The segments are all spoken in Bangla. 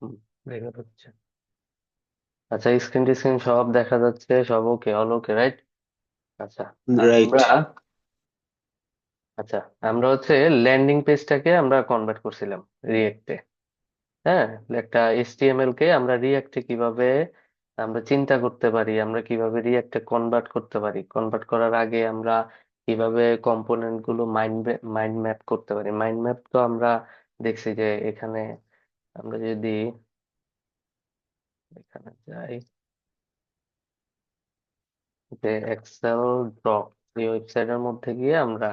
হুম, দেখা যাচ্ছে। আচ্ছা, স্ক্রিন টিস্ক্রিন সব দেখা যাচ্ছে, সব ওকে, অল ওকে, রাইট? আচ্ছা, রাইট। আমরা আচ্ছা আমরা হচ্ছে ল্যান্ডিং পেজটাকে আমরা কনভার্ট করছিলাম রিয়েক্টে। হ্যাঁ, একটা এইচটিএমএল কে আমরা রিয়েক্টে কিভাবে আমরা চিন্তা করতে পারি, আমরা কিভাবে রিয়েক্টে কনভার্ট করতে পারি, কনভার্ট করার আগে আমরা কিভাবে কম্পোনেন্ট গুলো মাইন্ড ম্যাপ করতে পারি। মাইন্ড ম্যাপ তো আমরা দেখছি যে এখানে আমরা যদি এখানে যাই, যে এক্সেল ড্রপ এই ওয়েবসাইটের মধ্যে গিয়ে আমরা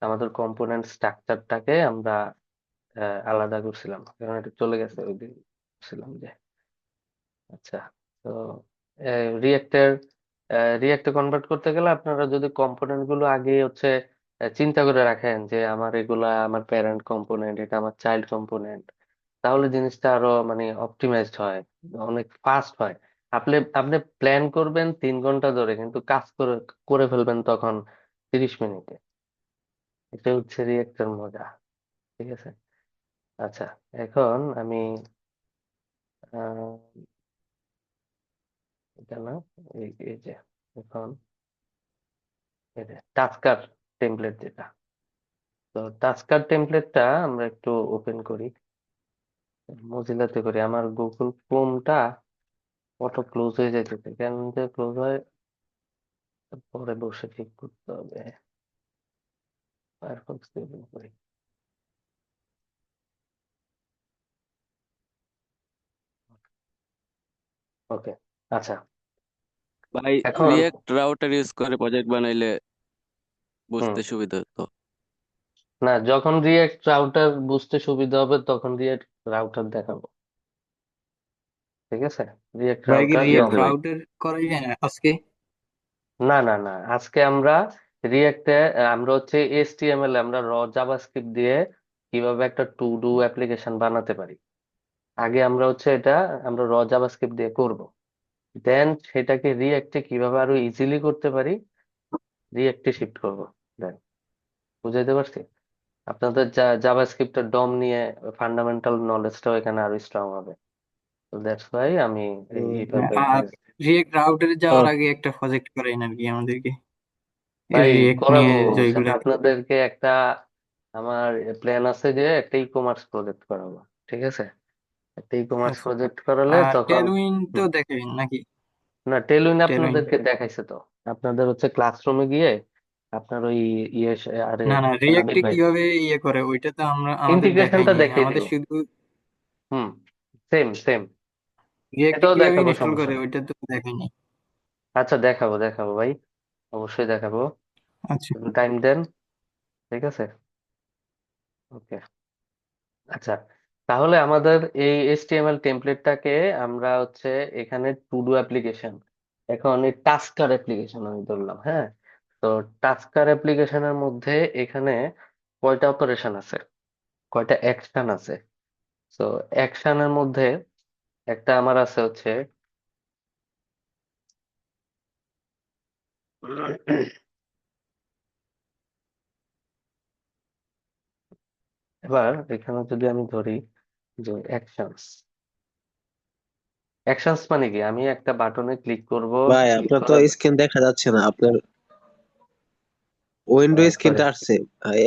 আমাদের কম্পোনেন্ট স্ট্রাকচারটাকে আমরা আলাদা করছিলাম, কারণ এটা চলে গেছে ওই দিন ছিলাম যে। আচ্ছা, তো রিয়েক্টের রিয়েক্টে কনভার্ট করতে গেলে আপনারা যদি কম্পোনেন্ট গুলো আগে হচ্ছে চিন্তা করে রাখেন যে আমার এগুলা আমার প্যারেন্ট কম্পোনেন্ট, এটা আমার চাইল্ড কম্পোনেন্ট, তাহলে জিনিসটা আরো মানে অপটিমাইজড হয়, অনেক ফাস্ট হয়। আপনি আপনি প্ল্যান করবেন 3 ঘন্টা ধরে, কিন্তু কাজ করে করে ফেলবেন তখন 30 মিনিটে। এটা হচ্ছে রিয়েক্টের মজা। ঠিক আছে। আচ্ছা, এখন আমি আহ এটা না, এই যে এখন এই যে টাস্কার টেমপ্লেট যেটা, তো টাস্কার টেমপ্লেটটা আমরা একটু ওপেন করি, মজিলাতে করি। আমার গুগল ক্রোমটা অটো ক্লোজ হয়ে যাইতেছে, কেন যে ক্লোজ হয় পরে বসে ঠিক করতে হবে। ফায়ারফক্স দিয়ে ওপেন করি। ওকে। আচ্ছা, ভাই, এখন রিয়েক্ট রাউটার ইউজ করে প্রজেক্ট বানাইলে হুম, বুঝতে সুবিধা হতো। না, যখন রিয়েক্ট রাউটার বুঝতে সুবিধা হবে তখন রিয়েক্ট রাউটার দেখাবো। ঠিক আছে, রিয়েক্ট ভাই কি রাউটার ঠিক রিয়েক্ট ডম। আছে ভাই। রাউটার করাই যায় না আজকে? না না না, আজকে আমরা রিয়েক্টে আমরা হচ্ছে এইচটিএমএল আমরা জাভাস্ক্রিপ্ট দিয়ে কিভাবে একটা টু ডু অ্যাপ্লিকেশন বানাতে পারি, আগে আমরা হচ্ছে এটা আমরা জাভাস্ক্রিপ্ট দিয়ে করব। দেন সেটাকে রিয়েক্টে কিভাবে আরো ইজিলি করতে পারি, রিয়েক্টে শিফট করব। দেন, বুঝাইতে পারছি? আপনাদের জাভাস্ক্রিপ্টের ডম নিয়ে ফান্ডামেন্টাল নলেজটাও এখানে আরো স্ট্রং হবে। তো দ্যাটস ওয়াই আমি এইভাবে আর এখানে। রিয়েক্ট রাউটারে যাওয়ার আগে একটা প্রজেক্ট করাই না আর কি আমাদেরকে, ভাই, রিয়েক্ট নিয়ে করাবো। যেগুলো। আপনাদেরকে একটা আমার প্ল্যান আছে যে একটা ই কমার্স প্রজেক্ট করাবো। ঠিক আছে, একটা ই কমার্স আচ্ছা, প্রজেক্ট করালে আর তখন টেলউইন তো হুম, দেখাবেন নাকি? না, টেলউইন টেলউইন, আপনাদেরকে দেখাইছে তো। আপনাদের হচ্ছে ক্লাসরুমে গিয়ে আপনার ওই আরে না না, আবিদ রিয়েক্টে ভাই কিভাবে ইয়ে করে ওইটা তো আমরা আমাদের ইন্টিগ্রেশনটা দেখায়নি, দেখাই আমাদের দিব। শুধু হুম, সেম সেম, রিয়েক্টে এটাও কিভাবে দেখাবো, ইনস্টল সমস্যা করে নেই। ওইটা তো দেখায়নি। আচ্ছা, দেখাবো দেখাবো ভাই, অবশ্যই দেখাবো। আচ্ছা, টাইম দেন। ঠিক আছে। ওকে। আচ্ছা, তাহলে আমাদের এই এইচটিএমএল টেমপ্লেটটাকে আমরা হচ্ছে এখানে টু ডু অ্যাপ্লিকেশন, এখন এই টাস্কার অ্যাপ্লিকেশন আমি ধরলাম। হ্যাঁ, তো টাস্কার অ্যাপ্লিকেশনের মধ্যে এখানে কয়টা অপারেশন আছে, কয়টা অ্যাকশন আছে। তো অ্যাকশনের মধ্যে একটা আমার আছে হচ্ছে এবার এখানে যদি আমি ধরি যে অ্যাকশনস, অ্যাকশনস মানে কি, আমি একটা বাটনে ক্লিক করব, ভাই ক্লিক আপনার তো করার স্ক্রিন দেখা যাচ্ছে না আপনার। উইন্ডো সরি, স্ক্রিনটা আসছে।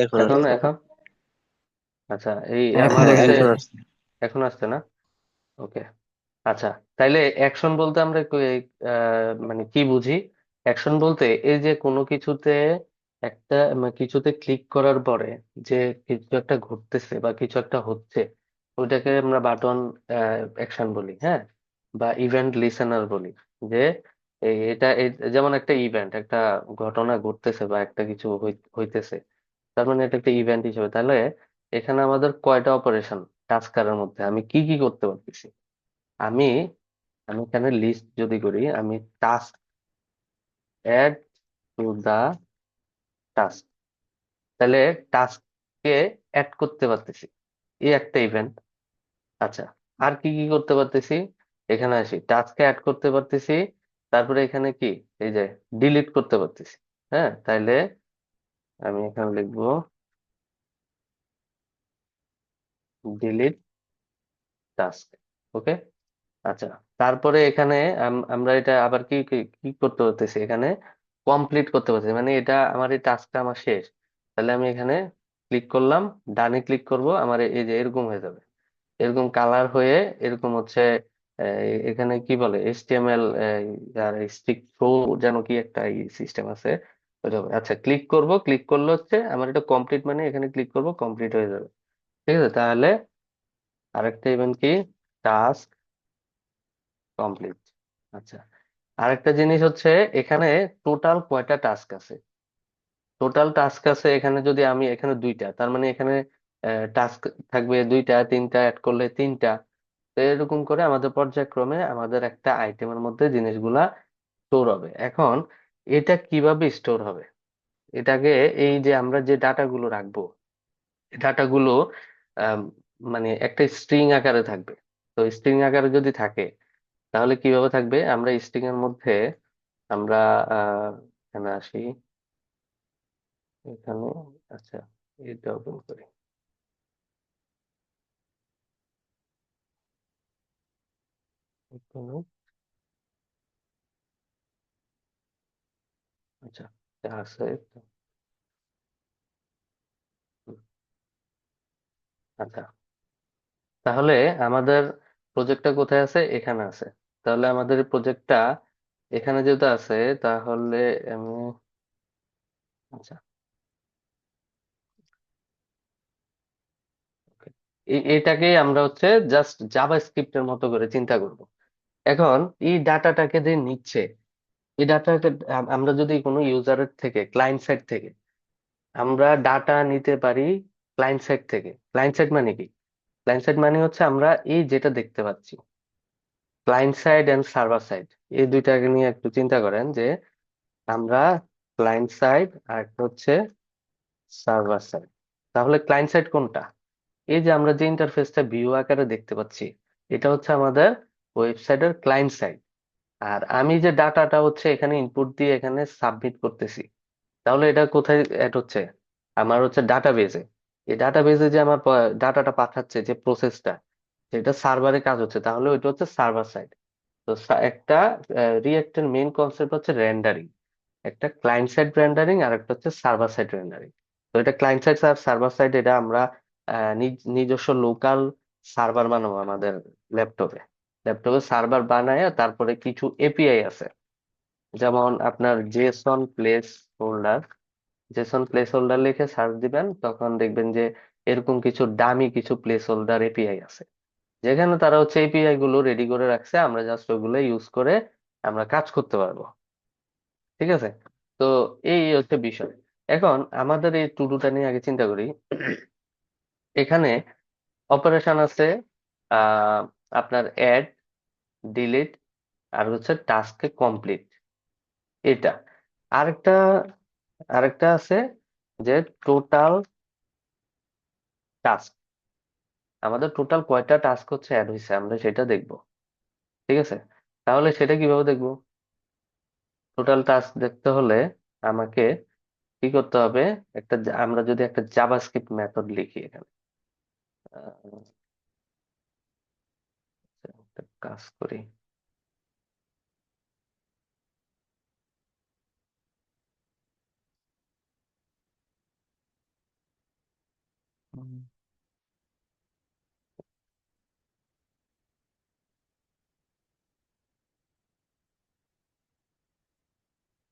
এখন এখন আসছে। এখন আচ্ছা, এই এখন আমার হ্যাঁ হচ্ছে দেখা এখন যায়। আসছে। এখন আসছে না? ওকে। আচ্ছা, তাইলে অ্যাকশন বলতে আমরা মানে কি বুঝি? অ্যাকশন বলতে এই যে কোনো কিছুতে একটা কিছুতে ক্লিক করার পরে যে কিছু একটা ঘটতেছে বা কিছু একটা হচ্ছে, ওইটাকে আমরা বাটন অ্যাকশন বলি। হ্যাঁ, বা ইভেন্ট লিসেনার বলি। যে যেমন একটা ইভেন্ট, একটা ঘটনা ঘটতেছে বা একটা কিছু হইতেছে, তার মানে এটা একটা ইভেন্ট হিসেবে। তাহলে এখানে আমাদের কয়টা অপারেশন টাস্কারের মধ্যে আমি কি কি করতে পারতেছি। আমি আমি এখানে লিস্ট যদি করি, আমি task add to the task, তাহলে টাস্ককে অ্যাড করতে পারতেছি, এই একটা ইভেন্ট। আচ্ছা, আর কি কি করতে পারতেছি, এখানে আসি, টাস্ককে অ্যাড করতে পারতেছি, তারপরে এখানে কি, এই যে ডিলিট করতে পারতেছি। হ্যাঁ, তাইলে আমি এখানে লিখবো ডিলিট টাস্ক। ওকে। আচ্ছা, তারপরে এখানে আমরা এটা আবার কি কি কি করতে পারতেছি এখানে, কমপ্লিট করতে পারতেছি, মানে এটা আমার এই টাস্কটা আমার শেষ। তাহলে আমি এখানে ক্লিক করলাম, ডানে ক্লিক করব, আমার এই যে এরকম হয়ে যাবে, এরকম কালার হয়ে, এরকম হচ্ছে এখানে কি বলে HTML আর স্টিক থ্রো যেন কি একটা সিস্টেম আছে, ওইটা হবে। আচ্ছা, ক্লিক করব, ক্লিক করলে হচ্ছে আমার এটা কমপ্লিট, মানে এখানে ক্লিক করব কমপ্লিট হয়ে যাবে। ঠিক আছে, তাহলে আরেকটা ইভেন্ট কি, টাস্ক কমপ্লিট। আচ্ছা, আরেকটা জিনিস হচ্ছে এখানে টোটাল কয়টা টাস্ক আছে। টোটাল টাস্ক আছে এখানে, যদি আমি এখানে দুইটা, তার মানে এখানে টাস্ক থাকবে দুইটা, তিনটা অ্যাড করলে তিনটা। তো এরকম করে আমাদের পর্যায়ক্রমে আমাদের একটা আইটেমের মধ্যে জিনিসগুলা স্টোর হবে। এখন এটা কিভাবে স্টোর হবে, এটাকে, এই যে আমরা যে ডাটাগুলো রাখবো, ডাটাগুলো মানে একটা স্ট্রিং আকারে থাকবে। তো স্ট্রিং আকারে যদি থাকে, তাহলে কিভাবে থাকবে, আমরা স্ট্রিং এর মধ্যে আমরা এখানে আসি, এখানে, আচ্ছা, এটা ওপেন করি, এখানে, আচ্ছা, যা আছে, হুম, আচ্ছা, তাহলে আমাদের প্রজেক্টটা কোথায় আছে, এখানে আছে। তাহলে আমাদের প্রজেক্টটা এখানে যেহেতু আছে, তাহলে আমি, আচ্ছা, okay, এটাকেই আমরা হচ্ছে জাস্ট জাভা স্ক্রিপ্টের মতো করে চিন্তা করব। এখন এই ডাটাটাকে যে নিচ্ছে, এই ডাটাটা আমরা যদি কোনো ইউজারের থেকে, ক্লায়েন্ট সাইড থেকে আমরা ডাটা নিতে পারি, ক্লায়েন্ট সাইড থেকে। ক্লায়েন্ট সাইড মানে কি, ক্লায়েন্ট সাইড মানে হচ্ছে আমরা এই যেটা দেখতে পাচ্ছি, client side and server side, এই দুইটাকে নিয়ে একটু চিন্তা করেন যে আমরা ক্লায়েন্ট সাইড আর একটা হচ্ছে সার্ভার সাইড। তাহলে ক্লায়েন্ট সাইড কোনটা, এই যে আমরা যে ইন্টারফেসটা ভিউ আকারে দেখতে পাচ্ছি, এটা হচ্ছে আমাদের ওয়েবসাইটের ক্লায়েন্ট সাইড। আর আমি যে ডাটাটা হচ্ছে এখানে ইনপুট দিয়ে এখানে সাবমিট করতেছি, তাহলে এটা কোথায় অ্যাড হচ্ছে, আমার হচ্ছে ডাটাবেজে। এই ডাটাবেজে যে আমার ডাটাটা পাঠাচ্ছে, যে প্রসেসটা, সেটা সার্ভারে কাজ হচ্ছে, তাহলে ওইটা হচ্ছে সার্ভার সাইড। তো একটা রিয়েক্টের মেইন কনসেপ্ট হচ্ছে রেন্ডারিং, একটা ক্লায়েন্ট সাইড রেন্ডারিং আর একটা হচ্ছে সার্ভার সাইড রেন্ডারিং। তো এটা ক্লায়েন্ট সাইড আর সার্ভার সাইড, এটা আমরা নিজস্ব লোকাল সার্ভার বানাবো আমাদের ল্যাপটপে। ল্যাপটপে সার্ভার বানায়, তারপরে কিছু এপিআই আছে, যেমন আপনার জেসন প্লেস হোল্ডার লিখে সার্চ দিবেন, তখন দেখবেন যে এরকম কিছু দামি কিছু প্লেস হোল্ডার এপিআই আছে, যেখানে তারা হচ্ছে এপিআই গুলো রেডি করে রাখছে, আমরা জাস্ট ওগুলো ইউজ করে আমরা কাজ করতে পারবো। ঠিক আছে, তো এই হচ্ছে বিষয়। এখন আমাদের এই টুডুটা নিয়ে আগে চিন্তা করি। এখানে অপারেশন আছে, আহ আপনার অ্যাড, ডিলিট, আর হচ্ছে টাস্কে কমপ্লিট, এটা। আরেকটা আরেকটা আছে যে টোটাল টাস্ক, আমাদের টোটাল কয়টা টাস্ক হচ্ছে অ্যাড হয়েছে আমরা সেটা দেখবো। ঠিক আছে, তাহলে সেটা কিভাবে দেখবো, টোটাল টাস্ক দেখতে হলে আমাকে কি করতে হবে, আমরা যদি একটা জাভাস্ক্রিপ্ট মেথড লিখি এখানে, আহ, একটা কাজ করি, হুম,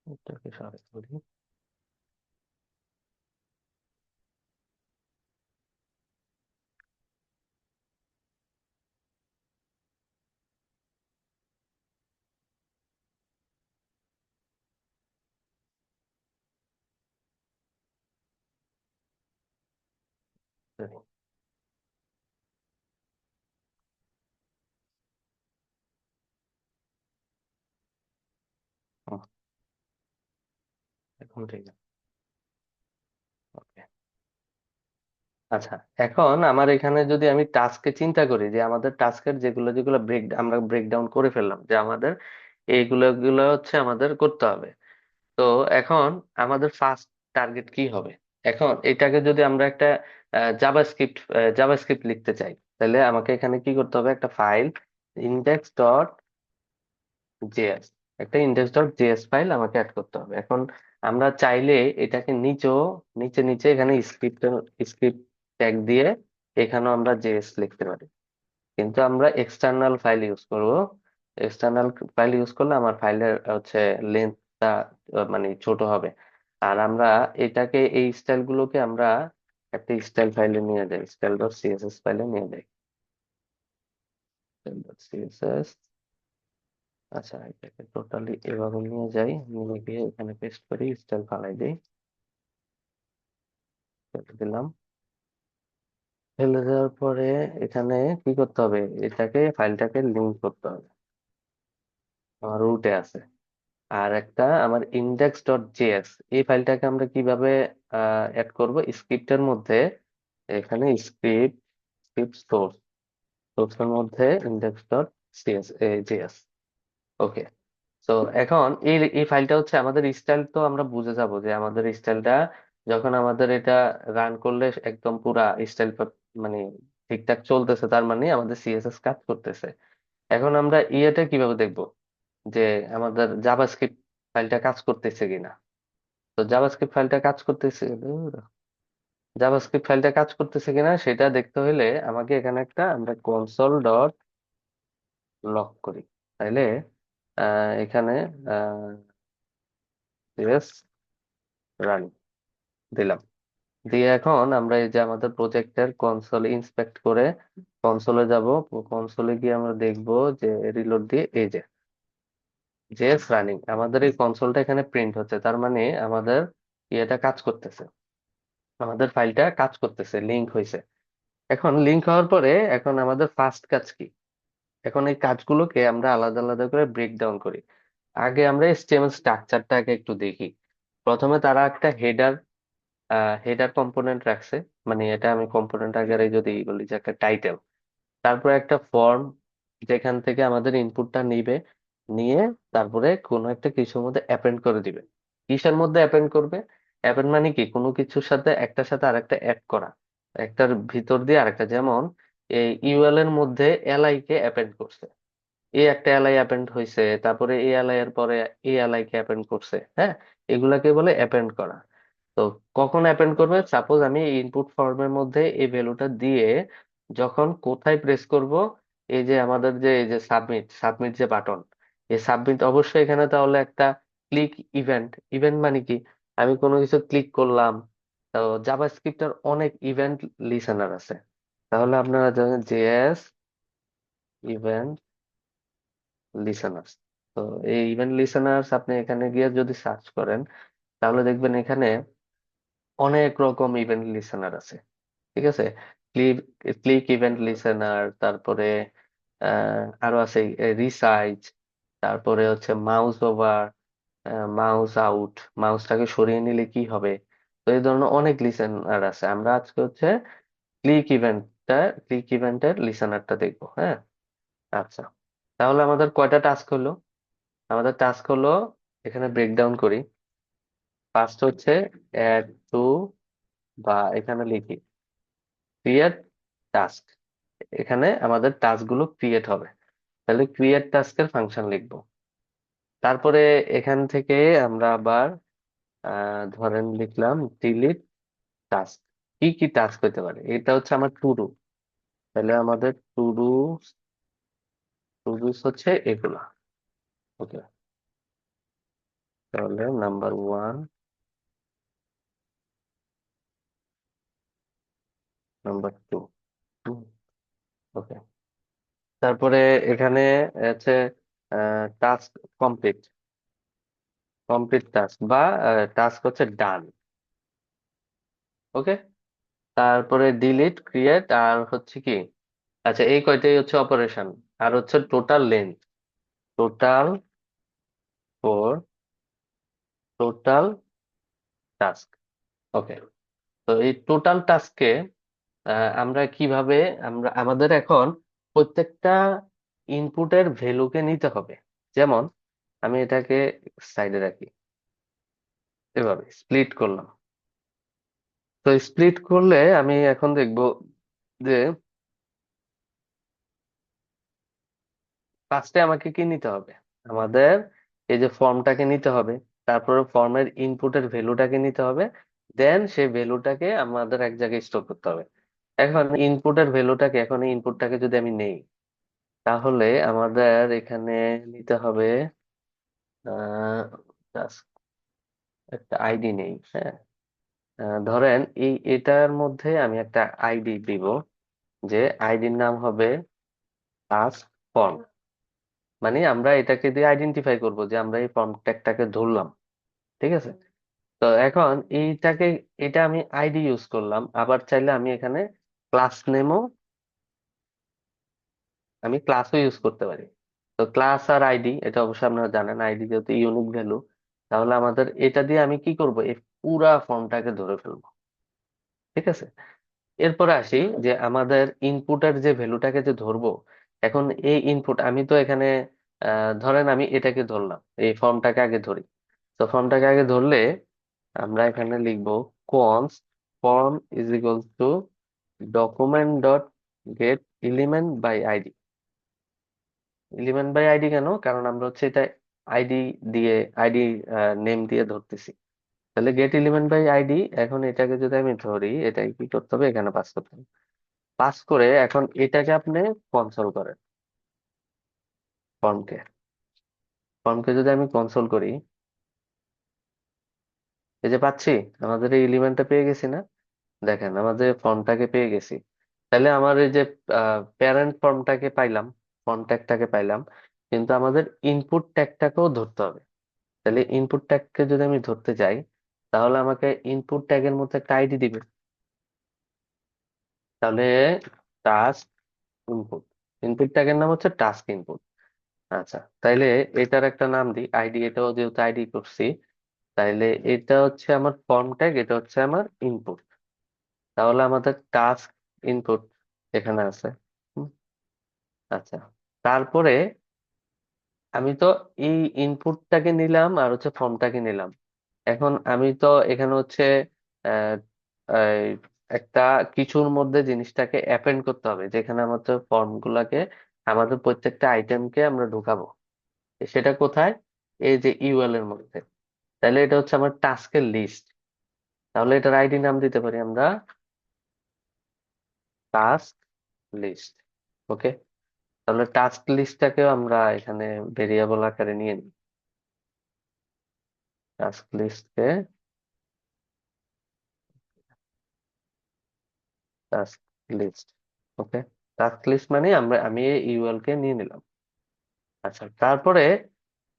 এটাকে সরাই করি, সরি। হুম, এখন ঠিক আছে, ওকে। আচ্ছা, এখন আমার এখানে যদি আমি টাস্কে চিন্তা করি, যে আমাদের টাস্কের যেগুলো যেগুলো আমরা ব্রেকডাউন করে ফেললাম, যে আমাদের এইগুলো গুলো হচ্ছে আমাদের করতে হবে। তো এখন আমাদের ফার্স্ট টার্গেট কি হবে, এখন এটাকে যদি আমরা একটা জাভাস্ক্রিপ্ট লিখতে চাই, তাহলে আমাকে এখানে কি করতে হবে, একটা ফাইল ইন্ডেক্স ডট জেএস, একটা ইন্ডেক্স ডট জেএস ফাইল আমাকে অ্যাড করতে হবে। এখন আমরা চাইলে এটাকে নিচে নিচে এখানে স্ক্রিপ্ট ট্যাগ দিয়ে এখানেও আমরা জেএস লিখতে পারি, কিন্তু আমরা এক্সটার্নাল ফাইল ইউজ করব। এক্সটার্নাল ফাইল ইউজ করলে আমার ফাইলের হচ্ছে লেন্থটা মানে ছোট হবে। আর আমরা এটাকে এই স্টাইল গুলোকে আমরা একটা স্টাইল ফাইলে নিয়ে যাই, স্টাইল ডট সিএসএস ফাইলে নিয়ে যাই, স্টাইল ডট সিএসএস। আচ্ছা, এটাকে টোটালি এভাবে নিয়ে যাই, নিয়ে গিয়ে এখানে পেস্ট করি, স্টাইল ফালাই দিই, ফেলে দিলাম। ফেলে দেওয়ার পরে এখানে কি করতে হবে, ফাইলটাকে লিঙ্ক করতে হবে, আমার রুটে আছে। আর একটা আমার ইন্ডেক্স ডট জেএস, এই ফাইলটাকে আমরা কিভাবে অ্যাড করব স্ক্রিপ্টের মধ্যে। এখানে স্ক্রিপ্ট সোর্সের মধ্যে ইন্ডেক্স ডট জেএস। ওকে। তো এখন এই ফাইলটা হচ্ছে আমাদের স্টাইল, তো আমরা বুঝে যাব যে আমাদের স্টাইলটা যখন আমাদের এটা রান করলে একদম পুরা স্টাইল মানে ঠিকঠাক চলতেছে, তার মানে আমাদের সিএসএস কাজ করতেছে। এখন আমরা ইয়েটা কিভাবে দেখবো যে আমাদের জাভাস্ক্রিপ্ট ফাইলটা কাজ করতেছে কিনা। তো জাভাস্ক্রিপ্ট ফাইলটা কাজ করতেছে কিনা সেটা দেখতে হলে আমাকে এখানে আমরা কনসোল ডট লগ করি। তাইলে এখানে রান দিলাম, দিয়ে এখন আমরা এই যে আমাদের প্রজেক্টের কনসোল ইন্সপেক্ট করে কনসোলে যাব। কনসোলে গিয়ে আমরা দেখব যে রিলোড দিয়ে এই যে জেএস রানিং, আমাদের এই কনসোলটা এখানে প্রিন্ট হচ্ছে, তার মানে আমাদের ইয়েটা কাজ করতেছে, আমাদের ফাইলটা কাজ করতেছে, লিংক হয়েছে। এখন লিংক হওয়ার পরে এখন আমাদের ফার্স্ট কাজ কি, এখন এই কাজগুলোকে আমরা আলাদা আলাদা করে ব্রেক ডাউন করি। আগে আমরা এইচটিএমএল স্ট্রাকচারটাকে একটু দেখি। প্রথমে তারা একটা হেডার কম্পোনেন্ট রাখছে, মানে এটা আমি কম্পোনেন্ট আকারে যদি বলি যে একটা টাইটেল, তারপরে একটা ফর্ম যেখান থেকে আমাদের ইনপুটটা নিবে, নিয়ে তারপরে কোনো একটা কিছুর মধ্যে অ্যাপেন্ড করে দিবে। কিসের মধ্যে অ্যাপেন্ড করবে? অ্যাপেন্ড মানে কি, কোনো কিছুর সাথে একটার সাথে আরেকটা অ্যাড করা, একটার ভিতর দিয়ে আরেকটা। যেমন এই ইউএল এর মধ্যে এলআই কে অ্যাপেন্ড করছে, এই একটা এলআই অ্যাপেন্ড হয়েছে, তারপরে এই এলআই এর পরে এই এলআই কে অ্যাপেন্ড করছে। হ্যাঁ, এগুলাকে বলে অ্যাপেন্ড করা। তো কখন অ্যাপেন্ড করবে, সাপোজ আমি ইনপুট ফর্মের মধ্যে এই ভ্যালুটা দিয়ে যখন কোথায় প্রেস করব, এই যে আমাদের যে এই যে সাবমিট সাবমিট যে বাটন, এই সাবমিট অবশ্যই এখানে তাহলে একটা ক্লিক ইভেন্ট। ইভেন্ট মানে কি, আমি কোনো কিছু ক্লিক করলাম। তো জাভাস্ক্রিপ্টের অনেক ইভেন্ট লিসেনার আছে, তাহলে আপনারা জানেন জেএস ইভেন্ট লিসেনার্স। তো এই ইভেন্ট লিসেনার্স আপনি এখানে গিয়ে যদি সার্চ করেন, তাহলে দেখবেন এখানে অনেক রকম ইভেন্ট লিসেনার আছে। ঠিক আছে, ক্লিক ক্লিক ইভেন্ট লিসেনার, তারপরে আরো আছে রিসাইজ, তারপরে হচ্ছে মাউস ওভার, মাউস আউট, মাউসটাকে সরিয়ে নিলে কি হবে। তো এই ধরনের অনেক লিসেনার আছে, আমরা আজকে হচ্ছে ক্লিক ইভেন্টটা ক্লিক ইভেন্টের লিসেনারটা দেখবো। হ্যাঁ, আচ্ছা, তাহলে আমাদের কয়টা টাস্ক হলো? আমাদের টাস্ক হলো, এখানে ব্রেকডাউন করি। ফার্স্ট হচ্ছে অ্যাড টু, বা এখানে লিখি ক্রিয়েট টাস্ক, এখানে আমাদের টাস্ক গুলো ক্রিয়েট হবে। তাহলে ক্রিয়েট টাস্কের ফাংশন লিখবো। তারপরে এখান থেকে আমরা আবার ধরেন লিখলাম ডিলিট টাস্ক। কি কি টাস্ক হতে পারে, এটা হচ্ছে আমার টু ডু। তাহলে আমাদের টু ডুস হচ্ছে এগুলা। ওকে, তাহলে নাম্বার ওয়ান, নাম্বার টু। ওকে, তারপরে এখানে আছে টাস্ক কমপ্লিট, কমপ্লিট টাস্ক বা টাস্ক হচ্ছে ডান। ওকে, তারপরে ডিলিট ক্রিয়েট আর হচ্ছে কি, আচ্ছা এই কয়টাই হচ্ছে অপারেশন। আর হচ্ছে total length, total for total task. Okay, তো এই টোটাল টাস্কে আমরা কিভাবে, আমাদের এখন প্রত্যেকটা ইনপুটের ভ্যালুকে নিতে হবে। যেমন আমি এটাকে সাইডে রাখি, এভাবে স্প্লিট করলাম। তো স্প্লিট করলে আমি এখন দেখব যে ফার্স্টে আমাকে কি নিতে হবে? আমাদের এই যে ফর্মটাকে নিতে হবে, তারপরে ফর্মের ইনপুটের ভ্যালুটাকে নিতে হবে, দেন সেই ভ্যালুটাকে আমাদের এক জায়গায় স্টোর করতে হবে। এখন ইনপুটের ভ্যালুটাকে, এখন এই ইনপুটটাকে যদি আমি নেই, তাহলে আমাদের এখানে নিতে হবে আহ just একটা আইডি নেই, হ্যাঁ। ধরেন এটার মধ্যে আমি একটা আইডি দিব, যে আইডির নাম হবে টাস্ক ফর্ম। মানে আমরা এটাকে দিয়ে আইডেন্টিফাই করব যে আমরা এই ফর্ম ট্যাগটাকে ধরলাম, ঠিক আছে। তো এখন এইটাকে, এটা আমি আইডি ইউজ করলাম, আবার চাইলে আমি এখানে ক্লাস নেমও, আমি ক্লাসও ইউজ করতে পারি। তো ক্লাস আর আইডি, এটা অবশ্যই আপনারা জানেন, আইডি যেহেতু ইউনিক ভ্যালু, তাহলে আমাদের এটা দিয়ে আমি কি করব, এই পুরা ফর্মটাকে ধরে ফেলবো, ঠিক আছে। এরপরে আসি যে আমাদের ইনপুটের যে ভ্যালুটাকে যে ধরবো। এখন এই ইনপুট আমি তো এখানে ধরেন আমি এটাকে ধরলাম, এই ফর্মটাকে আগে ধরি। তো ফর্মটাকে আগে ধরলে আমরা এখানে লিখবো const form is equal to document dot get element by id। Element by ID কেন? কারণ আমরা হচ্ছে এটা আইডি দিয়ে, আইডি নেম দিয়ে ধরতেছি। তাহলে গেট এলিমেন্ট বাই আইডি, এখন এটাকে যদি আমি ধরি, এটাকে কি করতে হবে, এখানে পাস করতে হবে। পাস করে এখন এটাকে আপনি কনসোল করেন, ফর্মকে। ফর্মকে যদি আমি কনসোল করি, এই যে পাচ্ছি, আমাদের এই এলিমেন্টটা পেয়ে গেছি না? দেখেন আমাদের ফর্মটাকে পেয়ে গেছি। তাহলে আমার এই যে প্যারেন্ট ফর্মটাকে পাইলাম, ফর্ম ট্যাগটাকে পাইলাম, কিন্তু আমাদের ইনপুট ট্যাগটাকেও ধরতে হবে। তাহলে ইনপুট ট্যাগকে যদি আমি ধরতে যাই, তাহলে আমাকে ইনপুট ট্যাগের মধ্যে একটা আইডি দিবে। তাহলে টাস্ক ইনপুট, ইনপুট ট্যাগের নাম হচ্ছে টাস্ক ইনপুট। আচ্ছা, তাইলে এটার একটা নাম দিই আইডি, এটাও যেহেতু আইডি করছি, তাইলে এটা হচ্ছে আমার ফর্ম ট্যাগ, এটা হচ্ছে আমার ইনপুট। তাহলে আমাদের টাস্ক ইনপুট এখানে আছে। হুম, আচ্ছা, তারপরে আমি তো এই ইনপুটটাকে নিলাম আর হচ্ছে ফর্মটাকে নিলাম। এখন আমি তো এখানে হচ্ছে আহ, এই একটা কিছুর মধ্যে জিনিসটাকে অ্যাপেন্ড করতে হবে, যেখানে আমাদের ফর্ম গুলাকে, আমাদের প্রত্যেকটা আইটেমকে আমরা ঢুকাবো। সেটা কোথায়? এই যে ইউএল এর মধ্যে। তাহলে এটা হচ্ছে আমার টাস্কের লিস্ট। তাহলে এটার আইডি নাম দিতে পারি আমরা টাস্ক লিস্ট। ওকে, তাহলে টাস্ক লিস্টটাকেও আমরা এখানে ভেরিয়েবল আকারে নিয়ে নিই। টাস্ক লিস্টকে task list. Okay, task list মানে আমি এই ইউএল কে নিয়ে নিলাম। আচ্ছা, তারপরে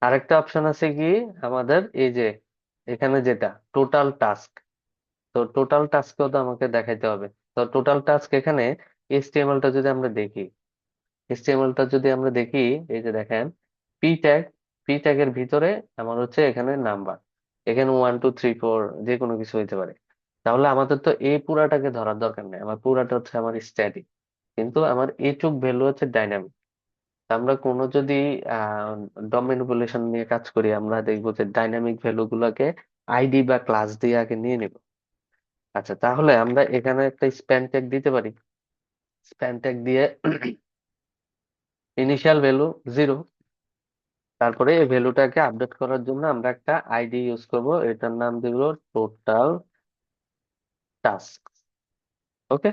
আরেকটা অপশন আছে কি আমাদের, এই যে এখানে যেটা টোটাল টাস্ক। তো টোটাল টাস্কও তো আমাকে দেখাইতে হবে। তো টোটাল টাস্ক এখানে এইচটিএমএল টা যদি আমরা দেখি, এইচটিএমএল টা যদি আমরা দেখি, এই যে দেখেন পি ট্যাগ, পি ট্যাগের ভিতরে আমার হচ্ছে এখানে নাম্বার, এখানে 1 2 3 4 যে কোনো কিছু হইতে পারে। তাহলে আমাদের তো এই পুরাটাকে ধরার দরকার নেই, আমার পুরাটা হচ্ছে আমার স্ট্যাটিক, কিন্তু আমার এইটুক ভ্যালু হচ্ছে ডাইনামিক। আমরা কোনো যদি ডম ম্যানিপুলেশন নিয়ে কাজ করি, আমরা দেখবো যে ডাইনামিক ভ্যালু গুলোকে আইডি বা ক্লাস দিয়ে আগে নিয়ে নিব। আচ্ছা, তাহলে আমরা এখানে একটা স্প্যান ট্যাগ দিতে পারি। স্প্যান ট্যাগ দিয়ে ইনিশিয়াল ভ্যালু 0, তারপরে এই ভ্যালুটাকে আপডেট করার জন্য আমরা একটা আইডি ইউজ করব, এটার নাম দিব টোটাল টাস্ক। ওকে,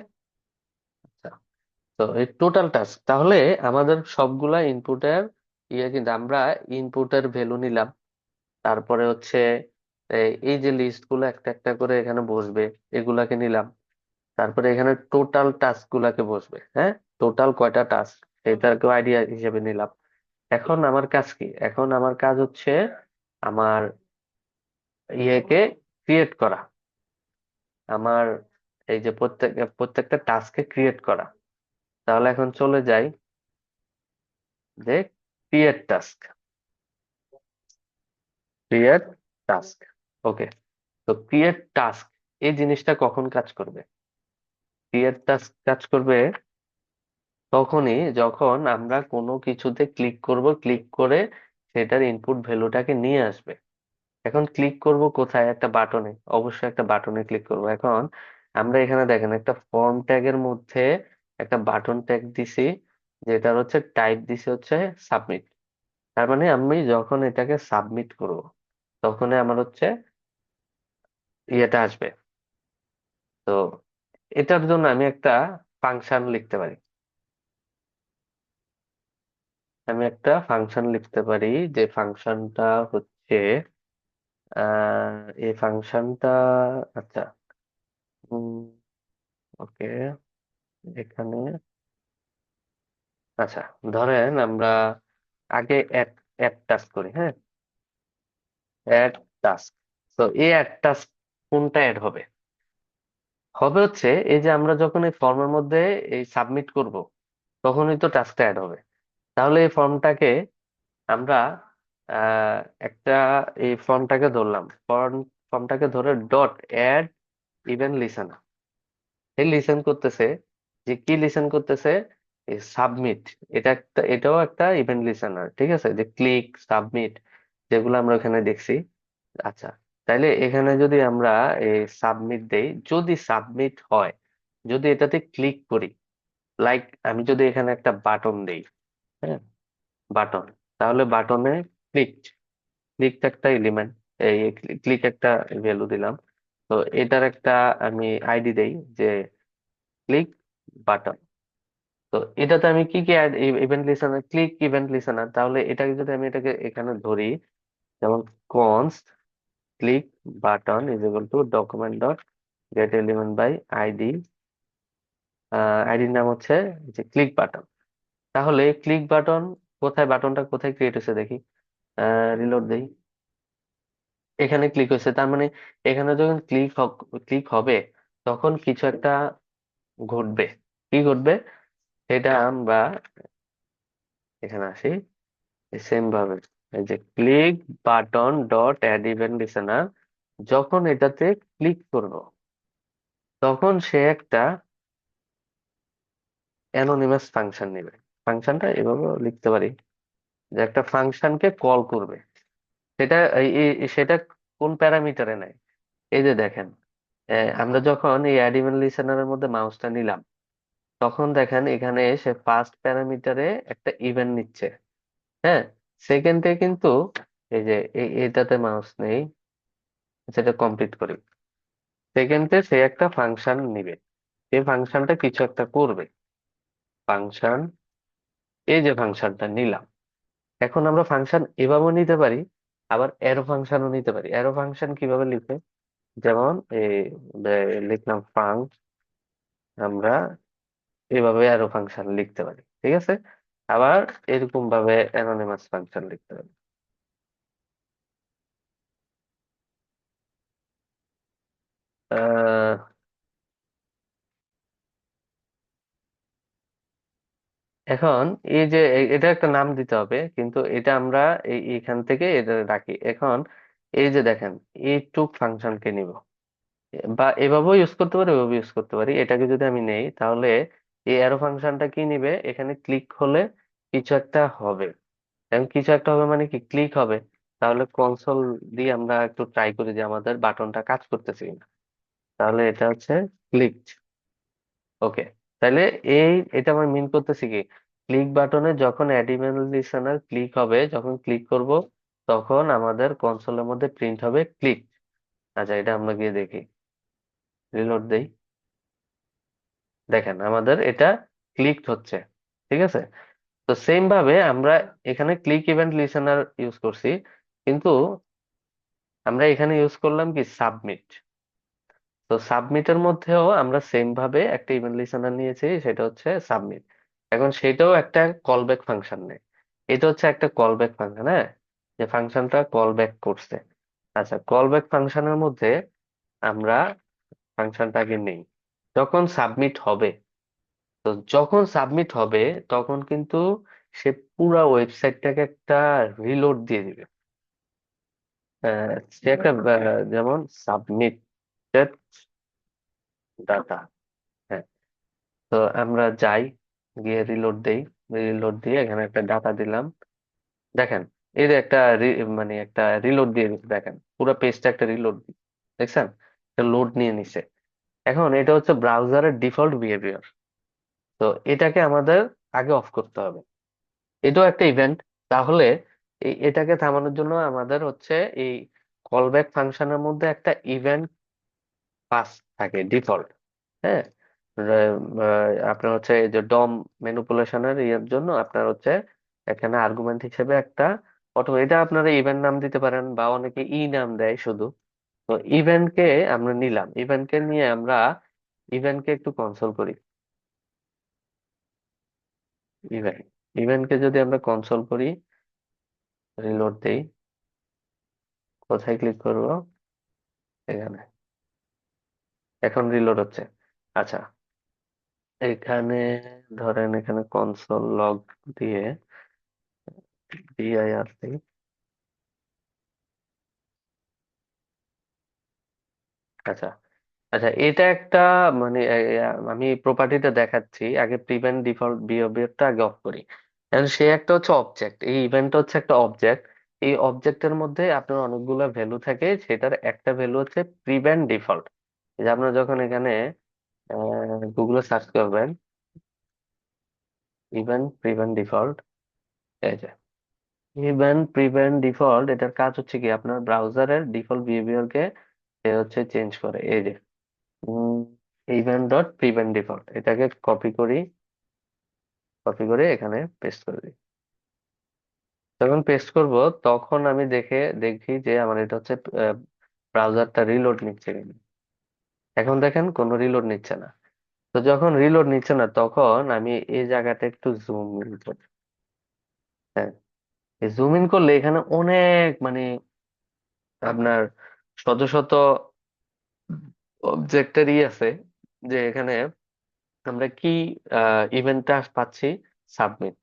তো এই টোটাল টাস্ক, তাহলে আমাদের সবগুলা ইনপুটের কিন্তু আমরা ইনপুটের ভ্যালু নিলাম, তারপরে হচ্ছে এই যে লিস্ট গুলো একটা একটা করে এখানে বসবে, এগুলাকে নিলাম। তারপরে এখানে টোটাল টাস্ক গুলাকে বসবে, হ্যাঁ, টোটাল কয়টা টাস্ক সেটাকেও আইডিয়া হিসেবে নিলাম। এখন আমার কাজ কি? এখন আমার কাজ হচ্ছে আমার ইয়েকে ক্রিয়েট করা, আমার এই যে প্রত্যেকটা টাস্কে ক্রিয়েট করা। তাহলে এখন চলে যাই যে create task, create task. Okay, তো ক্রিয়েট টাস্ক এই জিনিসটা কখন কাজ করবে? ক্রিয়েট টাস্ক কাজ করবে তখনই যখন আমরা কোনো কিছুতে ক্লিক করব, ক্লিক করে সেটার ইনপুট ভ্যালুটাকে নিয়ে আসবে। এখন ক্লিক করব কোথায়? একটা বাটনে, অবশ্যই একটা বাটনে ক্লিক করব। এখন আমরা এখানে দেখেন একটা ফর্ম ট্যাগের মধ্যে একটা বাটন ট্যাগ দিছি, যেটার হচ্ছে টাইপ দিছে হচ্ছে সাবমিট। তার মানে আমি যখন এটাকে সাবমিট করব তখন আমার হচ্ছে ইয়েটা আসবে। তো এটার জন্য আমি একটা ফাংশন লিখতে পারি। আমি একটা ফাংশন লিখতে পারি, যে ফাংশনটা হচ্ছে এই ফাংশনটা, আচ্ছা, ওকে, এখানে, আচ্ছা, ধরেন আমরা আগে অ্যাড অ্যাড টাস্ক করি, হ্যাঁ, অ্যাড টাস্ক। তো এই অ্যাড টাস্ক কোনটা অ্যাড হবে? হবে হচ্ছে এই যে আমরা যখন এই ফর্মের মধ্যে এই সাবমিট করব তখনই তো টাস্কটা অ্যাড হবে। তাহলে এই ফর্মটাকে আমরা আহ, একটা এই ফর্মটাকে ধরলাম, ফর্মটাকে ধরে ডট অ্যাড ইভেন লিসেন। এই লিসেন করতেছে, যে কি লিসেন করতেছে, এই সাবমিট। এটাও একটা ইভেন্ট লিসেনার, ঠিক আছে, যে ক্লিক সাবমিট যেগুলো আমরা ওখানে দেখছি। আচ্ছা, তাইলে এখানে যদি আমরা এই সাবমিট দেই, যদি সাবমিট হয়, যদি এটাতে ক্লিক করি, লাইক আমি যদি এখানে একটা বাটন দেই, হ্যাঁ, বাটন, তাহলে বাটনে ক্লিক, ক্লিক একটা এলিমেন্ট, এই ক্লিক একটা ভ্যালু দিলাম। তো এটার একটা আমি আইডি দেই, যে ক্লিক বাটন। তো এটাতে আমি কি কি event listener, click event listener, তাহলে এটাকে যদি আমি এটাকে এখানে ধরি, যেমন const click button is equal to document dot get element by ID, আইডির নাম হচ্ছে যে ক্লিক বাটন। তাহলে ক্লিক বাটন কোথায়, বাটনটা কোথায় ক্রিয়েট হয়েছে দেখি, রিলোড দেই, এখানে ক্লিক হয়েছে। তার মানে এখানে যখন ক্লিক হবে তখন কিছু একটা ঘটবে। কি ঘটবে সেটা আমরা এখানে আসি, সেম ভাবে, এই যে click button dot add event listener, যখন এটাতে ক্লিক করব তখন সে একটা অ্যানোনিমাস ফাংশন নেবে। ফাংশনটা এভাবে লিখতে পারি, যে একটা ফাংশনকে কল করবে। সেটা সেটা কোন প্যারামিটারে নেয়, এই যে দেখেন, আমরা যখন এই অ্যাড ইভেন্ট লিসেনারের মধ্যে মাউসটা নিলাম তখন দেখেন এখানে সে ফার্স্ট প্যারামিটারে একটা ইভেন্ট নিচ্ছে, হ্যাঁ, সেকেন্ডে কিন্তু এই যে এটাতে মাউস নেই, সেটা কমপ্লিট করি, সেকেন্ডে সে একটা ফাংশন নিবে, এই ফাংশনটা কিছু একটা করবে। ফাংশন, এই যে ফাংশনটা নিলাম, এখন আমরা ফাংশন এভাবেও নিতে পারি, আবার অ্যারো ফাংশনও নিতে পারি। অ্যারো ফাংশন কিভাবে লিখবে, যেমন এই লিখলাম ফাং, আমরা এভাবে অ্যারো ফাংশন লিখতে পারি, ঠিক আছে। আবার এরকম ভাবে অ্যানোনিমাস ফাংশন লিখতে পারি। আহ এখন এই যে এটা একটা নাম দিতে হবে, কিন্তু এটা আমরা এখান থেকে এটা রাখি। এখন এই যে দেখেন, এইটুক ফাংশনকে নিব, বা এভাবেও ইউজ করতে পারি, এভাবে ইউজ করতে পারি। এটাকে যদি আমি নেই তাহলে এই অ্যারো ফাংশনটা কি নিবে, এখানে ক্লিক হলে কিছু একটা হবে। এখন কিছু একটা হবে মানে কি, ক্লিক হবে। তাহলে কনসোল দিয়ে আমরা একটু ট্রাই করি যে আমাদের বাটনটা কাজ করতেছে কিনা। তাহলে এটা হচ্ছে ক্লিক, ওকে। তাহলে এটা আমার মিন করতেছি কি, ক্লিক বাটনে যখন অ্যানিমেল লিসেনার ক্লিক হবে, যখন ক্লিক করব তখন আমাদের কনসোলের মধ্যে প্রিন্ট হবে ক্লিক। আচ্ছা, এটা আমরা গিয়ে দেখি, রিলোড দেই, দেখেন আমাদের এটা ক্লিক হচ্ছে, ঠিক আছে। তো সেম ভাবে আমরা এখানে ক্লিক ইভেন্ট লিসেনার ইউজ করছি, কিন্তু আমরা এখানে ইউজ করলাম কি সাবমিট। তো সাবমিটের মধ্যেও আমরা সেম ভাবে একটা ইভেন্ট লিসেনার নিয়েছি, সেটা হচ্ছে সাবমিট। এখন সেটাও একটা কলব্যাক ফাংশন নেয়, এটা হচ্ছে একটা কলব্যাক ফাংশন, হ্যাঁ, যে ফাংশনটা কল ব্যাক করছে। আচ্ছা, কলব্যাক ফাংশনের মধ্যে আমরা ফাংশনটাকে নেই, যখন সাবমিট হবে, তো যখন সাবমিট হবে তখন কিন্তু সে পুরা ওয়েবসাইটটাকে একটা রিলোড দিয়ে দিবে। সে একটা যেমন সাবমিট ডাটা, হ্যাঁ। তো আমরা যাই, গিয়ে রিলোড দেই, রিলোড দিয়ে এখানে একটা ডাটা দিলাম, দেখেন এই যে একটা মানে একটা রিলোড দিয়ে দিচ্ছে, দেখেন পুরো পেজটা একটা রিলোড, দেখছেন, একটা লোড নিয়ে নিছে। এখন এটা হচ্ছে ব্রাউজারের ডিফল্ট বিহেভিয়ার। তো এটাকে আমাদের আগে অফ করতে হবে। এটাও একটা ইভেন্ট। তাহলে এটাকে থামানোর জন্য আমাদের হচ্ছে এই কলব্যাক ফাংশনের মধ্যে একটা ইভেন্ট পাস থাকে ডিফল্ট। হ্যাঁ, আপনার হচ্ছে এই যে ডম ম্যানিপুলেশনের ইয়ের জন্য আপনার হচ্ছে এখানে আর্গুমেন্ট হিসেবে একটা অটো, এটা আপনারা ইভেন্ট নাম দিতে পারেন বা অনেকে নাম দেয় শুধু। তো ইভেন্টকে আমরা নিলাম, ইভেন্টকে নিয়ে আমরা ইভেন্টকে একটু কনসোল করি। ইভেন্ট ইভেন্টকে যদি আমরা কনসোল করি, রিলোড দেই, কোথায় ক্লিক করব? এখানে। এখন রিলোড হচ্ছে। আচ্ছা, এখানে ধরেন এখানে কনসোল লগ দিয়ে dir দিই। আচ্ছা, আচ্ছা, এটা একটা মানে আমি প্রপার্টিটা দেখাচ্ছি আগে, প্রিভেন্ট ডিফল্ট বিহেভিয়ারটা আগে অফ করি। কারণ সে একটা হচ্ছে অবজেক্ট, এই ইভেন্টটা হচ্ছে একটা অবজেক্ট। এই অবজেক্টের মধ্যে আপনার অনেকগুলো ভ্যালু থাকে, সেটার একটা ভ্যালু হচ্ছে প্রিভেন্ট ডিফল্ট। যে আপনার যখন এখানে গুগলে সার্চ করবেন ইভেন্ট প্রিভেন্ট ডিফল্ট, এই যে ইভেন্ট প্রিভেন্ট ডিফল্ট, এটার কাজ হচ্ছে কি আপনার ব্রাউজারের ডিফল্ট বিহেভিয়ারকে সে হচ্ছে চেঞ্জ করে। এই যে ইভেন্ট ডট প্রিভেন্ট ডিফল্ট, এটাকে কপি করি, কপি করে এখানে পেস্ট করে দিই। যখন পেস্ট করব তখন আমি দেখি যে আমার এটা হচ্ছে ব্রাউজারটা রিলোড নিচ্ছে কিনা। এখন দেখেন কোনো রিলোড নিচ্ছে না। তো যখন রিলোড নিচ্ছে না তখন আমি এই জায়গাটা একটু জুম ইন করি। হ্যাঁ, জুম ইন করলে এখানে অনেক মানে আপনার শত শত অবজেক্টেরই আছে। যে এখানে আমরা কি ইভেন্টটা পাচ্ছি, সাবমিট।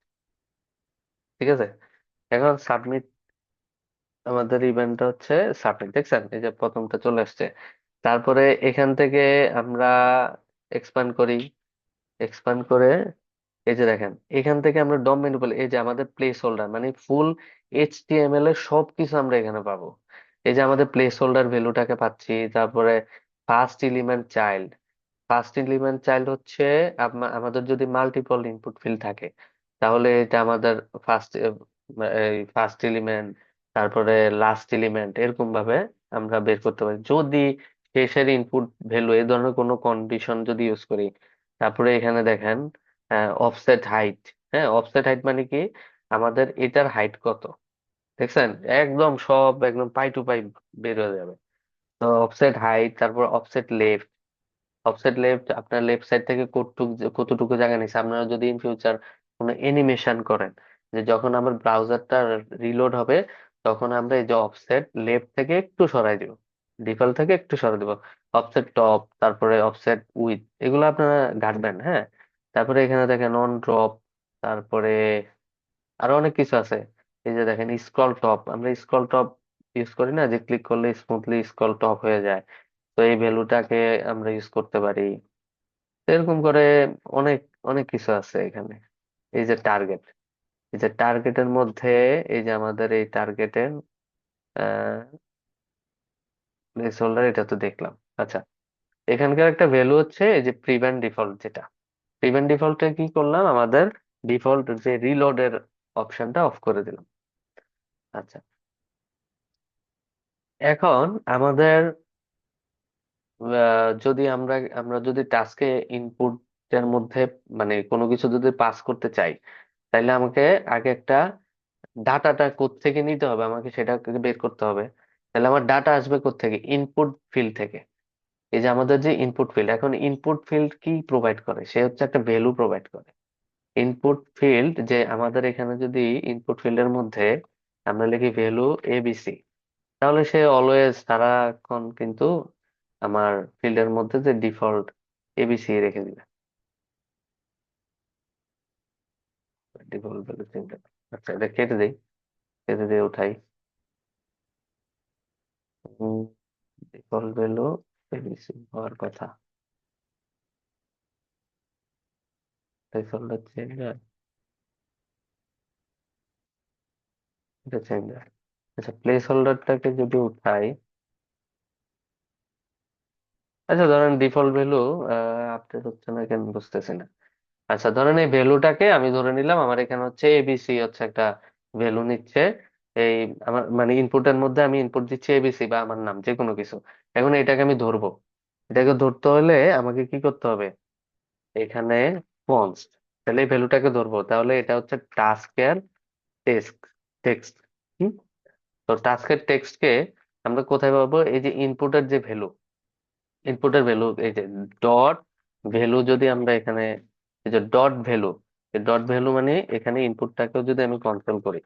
ঠিক আছে, এখন সাবমিট, আমাদের ইভেন্টটা হচ্ছে সাবমিট, দেখছেন এই যে প্রথমটা চলে আসছে। তারপরে এখান থেকে আমরা এক্সপান্ড করি, এক্সপান্ড করে এই যে দেখেন এখান থেকে আমরা ডম মেনু বলি, এই যে আমাদের প্লেস হোল্ডার মানে ফুল এইচটিএমএল এর সবকিছু আমরা এখানে পাবো। এই যে আমাদের প্লেস হোল্ডার ভ্যালুটাকে পাচ্ছি, তারপরে first element child. First element child হচ্ছে আমাদের যদি মাল্টিপল ইনপুট ফিল্ড থাকে তাহলে এটা আমাদের ফার্স্ট ফার্স্ট এলিমেন্ট, তারপরে লাস্ট এলিমেন্ট, এরকম ভাবে আমরা বের করতে পারি যদি শেষের ইনপুট ভ্যালু এই ধরনের কোনো কন্ডিশন যদি ইউজ করি। তারপরে এখানে দেখেন অফসেট হাইট। হ্যাঁ, অফসেট হাইট মানে কি আমাদের এটার হাইট কত, দেখছেন একদম সব একদম পাই টু পাই বের হয়ে যাবে। তো অফসেট হাইট, তারপর অফসেট লেফট। অফসেট লেফট আপনার লেফট সাইড থেকে কতটুকু জায়গা নিচ্ছে। আপনারা যদি ইন ফিউচার কোনো অ্যানিমেশন করেন, যে যখন আমার ব্রাউজারটা রিলোড হবে তখন আমরা এই যে অফসেট লেফট থেকে একটু সরাই দিব, ডিফল্ট থেকে একটু সরাই দিব। অফসেট টপ, তারপরে অফসেট উইথ, এগুলো আপনারা ঘাটবেন। হ্যাঁ, তারপরে এখানে দেখেন অন ড্রপ, তারপরে আরো অনেক কিছু আছে। এই যে দেখেন স্ক্রল টপ, আমরা স্ক্রল টপ ইউজ করি না, যে ক্লিক করলে স্মুথলি স্ক্রল টপ হয়ে যায়। তো এই ভ্যালুটাকে আমরা ইউজ করতে পারি। তো এরকম করে অনেক অনেক কিছু আছে এখানে। এই যে টার্গেট, এই যে টার্গেটের মধ্যে এই যে আমাদের এই টার্গেটের প্লেস হোল্ডার, এটা তো দেখলাম। আচ্ছা, এখানকার একটা ভ্যালু হচ্ছে এই যে প্রিভেন্ট ডিফল্ট, যেটা প্রিভেন্ট ডিফল্টে কি করলাম, আমাদের ডিফল্ট যে রিলোডের অপশনটা অফ করে দিলাম। আচ্ছা, এখন আমাদের যদি আমরা আমরা যদি টাস্কে ইনপুটের মধ্যে মানে কোনো কিছু যদি পাস করতে চাই, তাহলে আমাকে আগে একটা ডাটাটা কোত্থেকে নিতে হবে, আমাকে সেটা বের করতে হবে। তাহলে আমার ডাটা আসবে কোত্থেকে, ইনপুট ফিল্ড থেকে। এই যে আমাদের যে ইনপুট ফিল্ড, এখন ইনপুট ফিল্ড কি প্রোভাইড করে, সে হচ্ছে একটা ভ্যালু প্রোভাইড করে। ইনপুট ফিল্ড যে আমাদের এখানে যদি ইনপুট ফিল্ডের মধ্যে আমরা লিখি ভ্যালু এবিসি, তাহলে সে অলওয়েজ সারাক্ষণ কিন্তু আমার ফিল্ডের মধ্যে যে ডিফল্ট এবিসি রেখে দিবে, ডিফল্ট ভ্যালু চিন্তা। আচ্ছা, এটা কেটে দিই, কেটে দিয়ে উঠাই। ডিফল্ট ভ্যালু এবিসি হওয়ার কথা, ডিফল্ট চেঞ্জ, এটা চেঞ্জ। আচ্ছা, প্লেস হোল্ডারটাকে যদি উঠাই, আচ্ছা ধরেন ডিফল্ট ভ্যালু আপডেট হচ্ছে না কেন বুঝতেছি না। আচ্ছা, ধরেন এই ভ্যালুটাকে আমি ধরে নিলাম আমার এখানে হচ্ছে এবিসি হচ্ছে একটা ভ্যালু নিচ্ছে। এই আমার মানে ইনপুটের মধ্যে আমি ইনপুট দিচ্ছি এবিসি বা আমার নাম যে কোনো কিছু। এখন এটাকে আমি ধরবো। এটাকে ধরতে হলে আমাকে কি করতে হবে? এখানে কনস্ট, তাহলে এই ভ্যালুটাকে ধরবো, তাহলে এটা হচ্ছে টাস্কের টেক্সট টেক্সট তো টাস্কের টেক্সটকে আমরা কোথায় পাবো? এই যে ইনপুটের যে ভ্যালু, ইনপুটের ভ্যালু এই যে ডট ভ্যালু, যদি আমরা এখানে এই যে ডট ভ্যালু, ডট ভ্যালু মানে এখানে ইনপুটটাকেও যদি আমি কন্ট্রোল করি,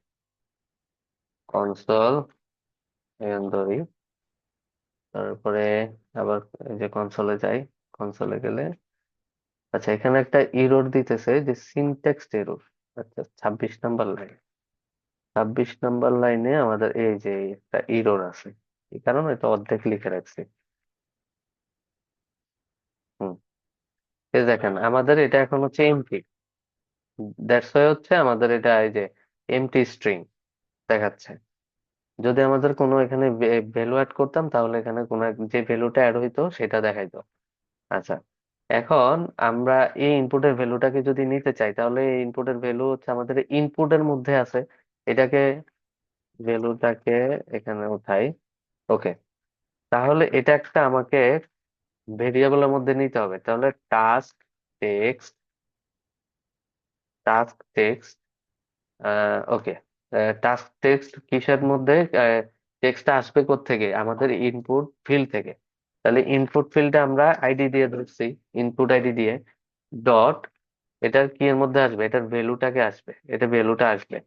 কনসোল ধরি, তারপরে আবার এই যে কনসোলে যাই, কনসোলে গেলে আচ্ছা এখানে একটা এরর দিতেছে যে সিনট্যাক্স এরর। আচ্ছা 26 নম্বর লাইন, 26 নম্বর লাইনে আমাদের এই যে একটা এরর আছে, এই কারণে এটা অর্ধেক লিখে রাখছি। হুম, এই দেখেন আমাদের এটা এখন হচ্ছে এমটি, দ্যাটস ওয়াই হচ্ছে আমাদের এটা এই যে এমটি স্ট্রিং দেখাচ্ছে। যদি আমাদের কোনো এখানে ভ্যালু অ্যাড করতাম তাহলে এখানে কোনো যে ভ্যালুটা অ্যাড হইতো সেটা দেখাইতো। আচ্ছা, এখন আমরা এই ইনপুটের ভ্যালুটাকে যদি নিতে চাই তাহলে এই ইনপুটের ভ্যালু হচ্ছে আমাদের ইনপুটের মধ্যে আছে, এটাকে ভ্যালুটাকে এখানে উঠাই। ওকে, তাহলে এটা একটা আমাকে ভেরিয়েবলের মধ্যে নিতে হবে, তাহলে টাস্ক টেক্সট, টাস্ক টেক্সট ওকে, টাস্ক টেক্সট কিসের মধ্যে? টেক্সটটা আসবে কোত্থেকে? আমাদের ইনপুট ফিল্ড থেকে। তাহলে ইনপুট ফিল্ডটা আমরা আইডি দিয়ে ধরছি, ইনপুট আইডি দিয়ে ডট, এটার কি এর মধ্যে আসবে? এটার ভ্যালুটাকে আসবে, এটা ভ্যালুটা আসবে,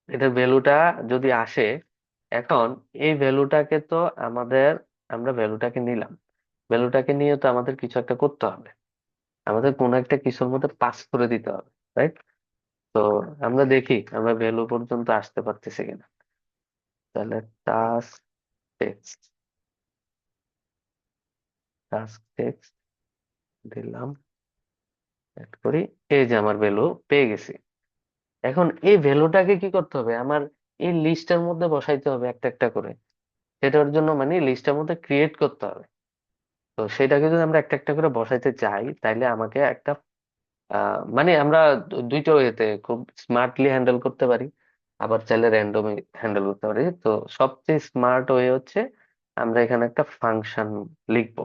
এটার ভ্যালুটা যদি আসে, এখন এই ভ্যালুটাকে তো আমাদের, আমরা ভ্যালুটাকে নিলাম, ভ্যালুটাকে নিয়ে তো আমাদের কিছু একটা করতে হবে, আমাদের কোনো একটা কিছুর মধ্যে পাস করে দিতে হবে, রাইট? তো আমরা দেখি আমরা ভ্যালু পর্যন্ত আসতে পারতেছি কিনা। তাহলে টাস্ক টেক্সট, টাস্ক টেক্সট দিলাম, অ্যাড করি, এই যে আমার ভ্যালু পেয়ে গেছি। এখন এই ভ্যালুটাকে কি করতে হবে? আমার এই লিস্টের মধ্যে বসাইতে হবে একটা একটা করে। সেটার জন্য মানে লিস্টের মধ্যে ক্রিয়েট করতে হবে। তো সেটাকে যদি আমরা একটা একটা করে বসাইতে চাই তাইলে আমাকে একটা মানে আমরা দুইটা ওয়েতে খুব স্মার্টলি হ্যান্ডেল করতে পারি, আবার চাইলে র্যান্ডমলি হ্যান্ডেল করতে পারি। তো সবচেয়ে স্মার্ট ওয়ে হচ্ছে আমরা এখানে একটা ফাংশন লিখবো।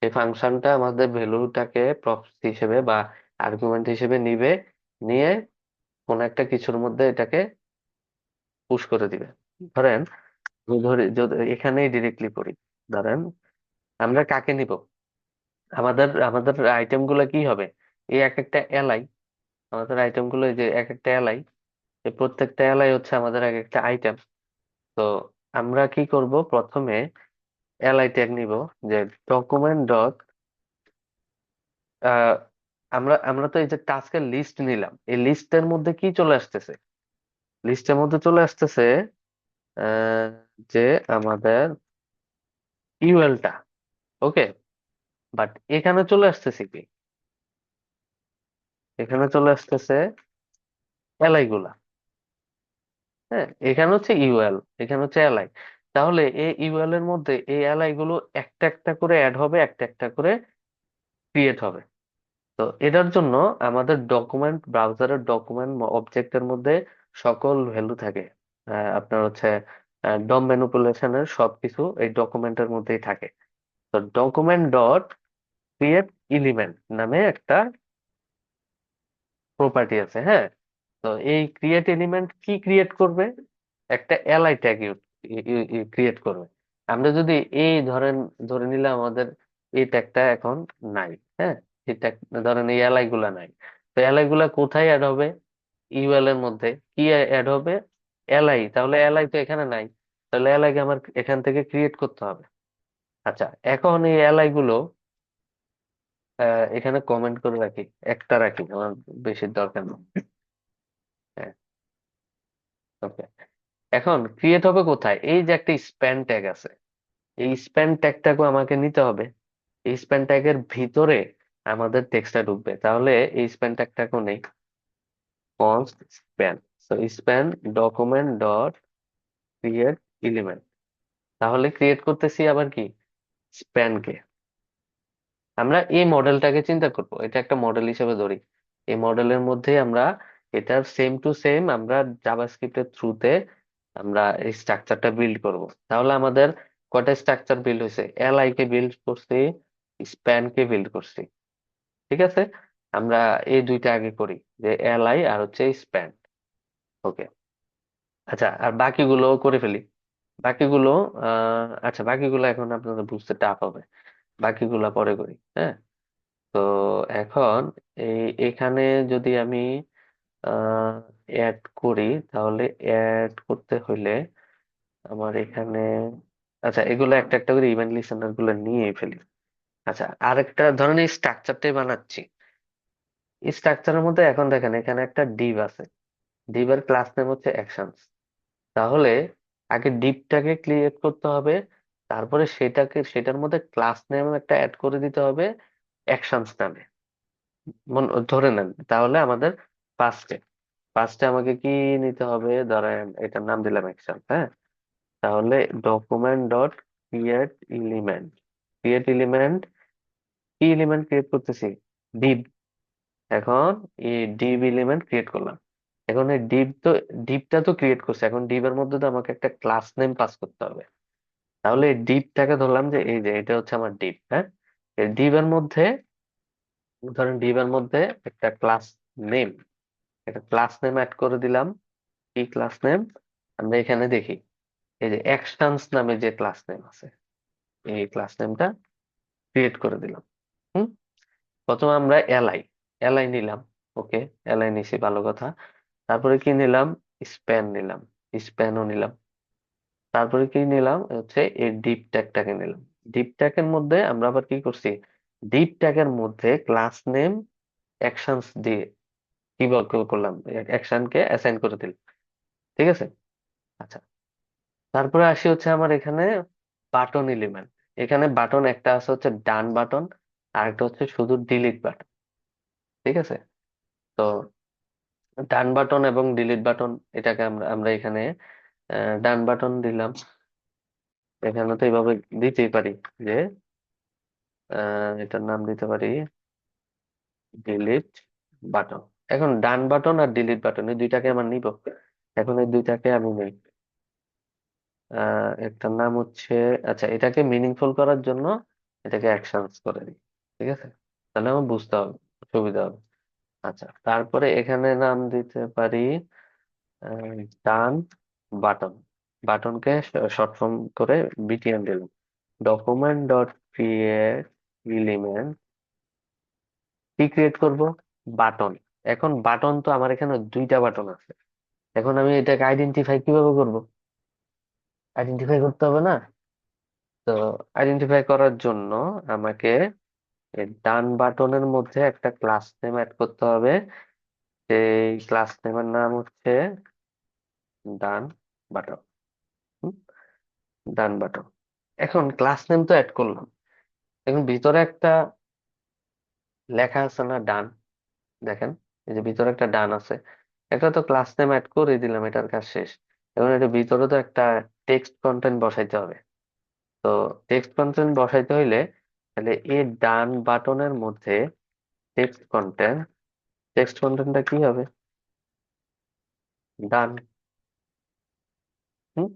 এই ফাংশনটা আমাদের ভ্যালুটাকে প্রপস হিসেবে বা আর্গুমেন্ট হিসেবে নিবে, নিয়ে কোন একটা কিছুর মধ্যে এটাকে পুশ করে দিবে। ধরেন আমি ধরি যদি এখানেই ডিরেক্টলি পড়ি, ধরেন আমরা কাকে নিব? আমাদের আমাদের আইটেম গুলো কি হবে? এই এক একটা এলাই, আমাদের আইটেম গুলো এই যে এক একটা এলাই, এই প্রত্যেকটা এলাই হচ্ছে আমাদের এক একটা আইটেম। তো আমরা কি করব? প্রথমে এলাই ট্যাগ নিব, যে ডকুমেন্ট ডট, আমরা আমরা তো এই যে টাস্কের লিস্ট নিলাম, এই লিস্টের মধ্যে কি চলে আসতেছে? লিস্টের মধ্যে চলে আসতেছে আহ, যে আমাদের ইউএলটা। ওকে, বাট এখানে চলে আসতেছে কি? এখানে চলে আসতেছে এলাই গুলা। হ্যাঁ, এখানে হচ্ছে ইউএল, এখানে হচ্ছে এলআই। তাহলে এই ইউএল এর মধ্যে এই এলআই গুলো একটা একটা করে অ্যাড হবে, একটা একটা করে ক্রিয়েট হবে। তো এটার জন্য আমাদের ডকুমেন্ট ব্রাউজারের ডকুমেন্ট অবজেক্টের মধ্যে সকল ভ্যালু থাকে। আপনার হচ্ছে ডম ম্যানিপুলেশনের সবকিছু এই ডকুমেন্টের মধ্যেই থাকে। তো ডকুমেন্ট ডট ক্রিয়েট এলিমেন্ট নামে একটা প্রপার্টি আছে। হ্যাঁ, তো এই ক্রিয়েট এলিমেন্ট কি ক্রিয়েট করবে? একটা এলআই ট্যাগ ক্রিয়েট করবে। আমরা যদি এই ধরেন ধরে নিলাম আমাদের এই ট্যাগটা এখন নাই। হ্যাঁ, এই ট্যাগ, ধরেন এই এলআই গুলা নাই, তো এলআই গুলা কোথায় অ্যাড হবে? ইউএল এর মধ্যে কি অ্যাড হবে? এলআই, তাহলে এলআই তো এখানে নাই, তাহলে এলআই কে আমার এখান থেকে ক্রিয়েট করতে হবে। আচ্ছা, এখন এই এলআই গুলো এখানে কমেন্ট করে রাখি, একটা রাখি, আমার বেশি দরকার নেই। হ্যাঁ, ওকে, এখন ক্রিয়েট হবে কোথায়? এই যে একটা স্প্যান ট্যাগ আছে, এই স্প্যান ট্যাগটাকে আমাকে নিতে হবে। এই স্প্যান ট্যাগের ভিতরে আমাদের টেক্সটটা ঢুকবে, তাহলে এই স্প্যান ট্যাগটাকেও নেই, const span. So span document dot create element, তাহলে ক্রিয়েট করতেছি আবার কি? স্প্যানকে। আমরা এই মডেলটাকে চিন্তা করব, এটা একটা মডেল হিসেবে ধরি। এই মডেলের মধ্যে আমরা এটার সেম টু সেম আমরা জাভাস্ক্রিপ্টের থ্রুতে আমরা এই স্ট্রাকচারটা বিল্ড করব। তাহলে আমাদের কয়টা স্ট্রাকচার বিল্ড হয়েছে? এলআই কে বিল্ড করছি, স্প্যান কে বিল্ড করছি। ঠিক আছে, আমরা এই দুইটা আগে করি, যে এলআই আর হচ্ছে স্প্যান। ওকে, আচ্ছা, আর বাকিগুলো করে ফেলি। বাকিগুলো আচ্ছা, বাকিগুলো এখন আপনাদের বুঝতে টাফ হবে, বাকিগুলা পরে করি। হ্যাঁ, তো এখন এখানে যদি আমি অ্যাড করি, তাহলে অ্যাড করতে হইলে আমার এখানে, আচ্ছা, এগুলো একটা একটা করে ইভেন্ট লিসেনার গুলো নিয়ে ফেলি। আচ্ছা, আরেকটা ধরেন এই স্ট্রাকচারটাই বানাচ্ছি। এই স্ট্রাকচারের মধ্যে এখন দেখেন এখানে একটা ডিভ আছে, ডিভ এর ক্লাস নেম হচ্ছে অ্যাকশনস। তাহলে আগে ডিভটাকে ক্রিয়েট করতে হবে, তারপরে সেটার মধ্যে ক্লাস নেম একটা অ্যাড করে দিতে হবে অ্যাকশনস নামে। ধরে নেন তাহলে আমাদের ফার্স্টে ফার্স্টে আমাকে কি নিতে হবে, ধরেন এটার নাম দিলাম অ্যাকশন। হ্যাঁ, তাহলে document dot create element, create element, কি এলিমেন্ট ক্রিয়েট করতেছি? ডিভ। এখন এই ডিভ এলিমেন্ট ক্রিয়েট করলাম। এখন এই ডিভটা তো ক্রিয়েট করছে, এখন ডিভ এর মধ্যে তো আমাকে একটা ক্লাস নেম পাস করতে হবে। তাহলে এই ডিভটাকে ধরলাম যে এই যে এটা হচ্ছে আমার ডিভ। হ্যাঁ, এই ডিভ এর মধ্যে, ধরেন ডিভ এর মধ্যে একটা ক্লাস নেম, একটা ক্লাস নেম অ্যাড করে দিলাম। কি ক্লাস নেম? আমরা এখানে দেখি, এই যে অ্যাকশনস নামে যে ক্লাস নেম আছে, এই ক্লাস নেমটা ক্রিয়েট করে দিলাম। হুম, প্রথমে আমরা এলআই, এলআই নিলাম। ওকে, এলআই নিছি, ভালো কথা। তারপরে কি নিলাম? স্প্যান নিলাম, স্প্যানও নিলাম। তারপরে কি নিলাম হচ্ছে এই ডিপ ট্যাগটাকে নিলাম। ডিপ ট্যাগের মধ্যে আমরা আবার কি করছি? ডিপ ট্যাগের মধ্যে ক্লাস নেম অ্যাকশনস দিয়ে কি করলাম, অ্যাকশনকে অ্যাসাইন করে দিলাম। ঠিক আছে, আচ্ছা। তারপরে আসি হচ্ছে আমার এখানে বাটন এলিমেন্ট। এখানে বাটন একটা আছে হচ্ছে ডান বাটন, আর একটা হচ্ছে শুধু ডিলিট বাটন। ঠিক আছে, তো ডান বাটন এবং ডিলিট বাটন, এটাকে আমরা আমরা এখানে ডান বাটন দিলাম। এখানে তো এইভাবে দিতেই পারি যে এটার নাম দিতে পারি ডিলিট বাটন। এখন ডান বাটন আর ডিলিট বাটন এই দুইটাকে আমার নিব। এখন এই দুইটাকে আমি নেই, একটার নাম হচ্ছে, আচ্ছা, এটাকে মিনিংফুল করার জন্য এটাকে অ্যাকশনস করে দিই। ঠিক আছে, তাহলে আমার বুঝতে হবে, সুবিধা হবে। আচ্ছা, তারপরে এখানে নাম দিতে পারি আহ, ডান বাটন। বাটনকে শর্ট ফর্ম করে বিটিএম দিলাম। ডকুমেন্ট ডট ক্রিয়েট এলিমেন্ট, কি ক্রিয়েট করব? বাটন। এখন বাটন তো আমার এখানে দুইটা বাটন আছে, এখন আমি এটাকে আইডেন্টিফাই কিভাবে করব? আইডেন্টিফাই করতে হবে না? তো আইডেন্টিফাই করার জন্য আমাকে এই ডান বাটনের মধ্যে একটা ক্লাস নেম অ্যাড করতে হবে। সেই ক্লাস নেমের নাম হচ্ছে ডান বাটন। ডান বাটন। এখন ক্লাস নেম তো অ্যাড করলাম, এখন ভিতরে একটা লেখা আছে না ডান, দেখেন এই যে ভিতরে একটা ডান আছে। একটা তো ক্লাস নেম অ্যাড করে দিলাম, এটার কাজ শেষ। এখন এটা ভিতরে তো একটা টেক্সট কন্টেন্ট বসাইতে হবে। তো টেক্সট কন্টেন্ট বসাইতে হইলে তাহলে এই ডান বাটনের মধ্যে টেক্সট কন্টেন্ট, টেক্সট কন্টেন্টটা কি হবে? ডান। হুম,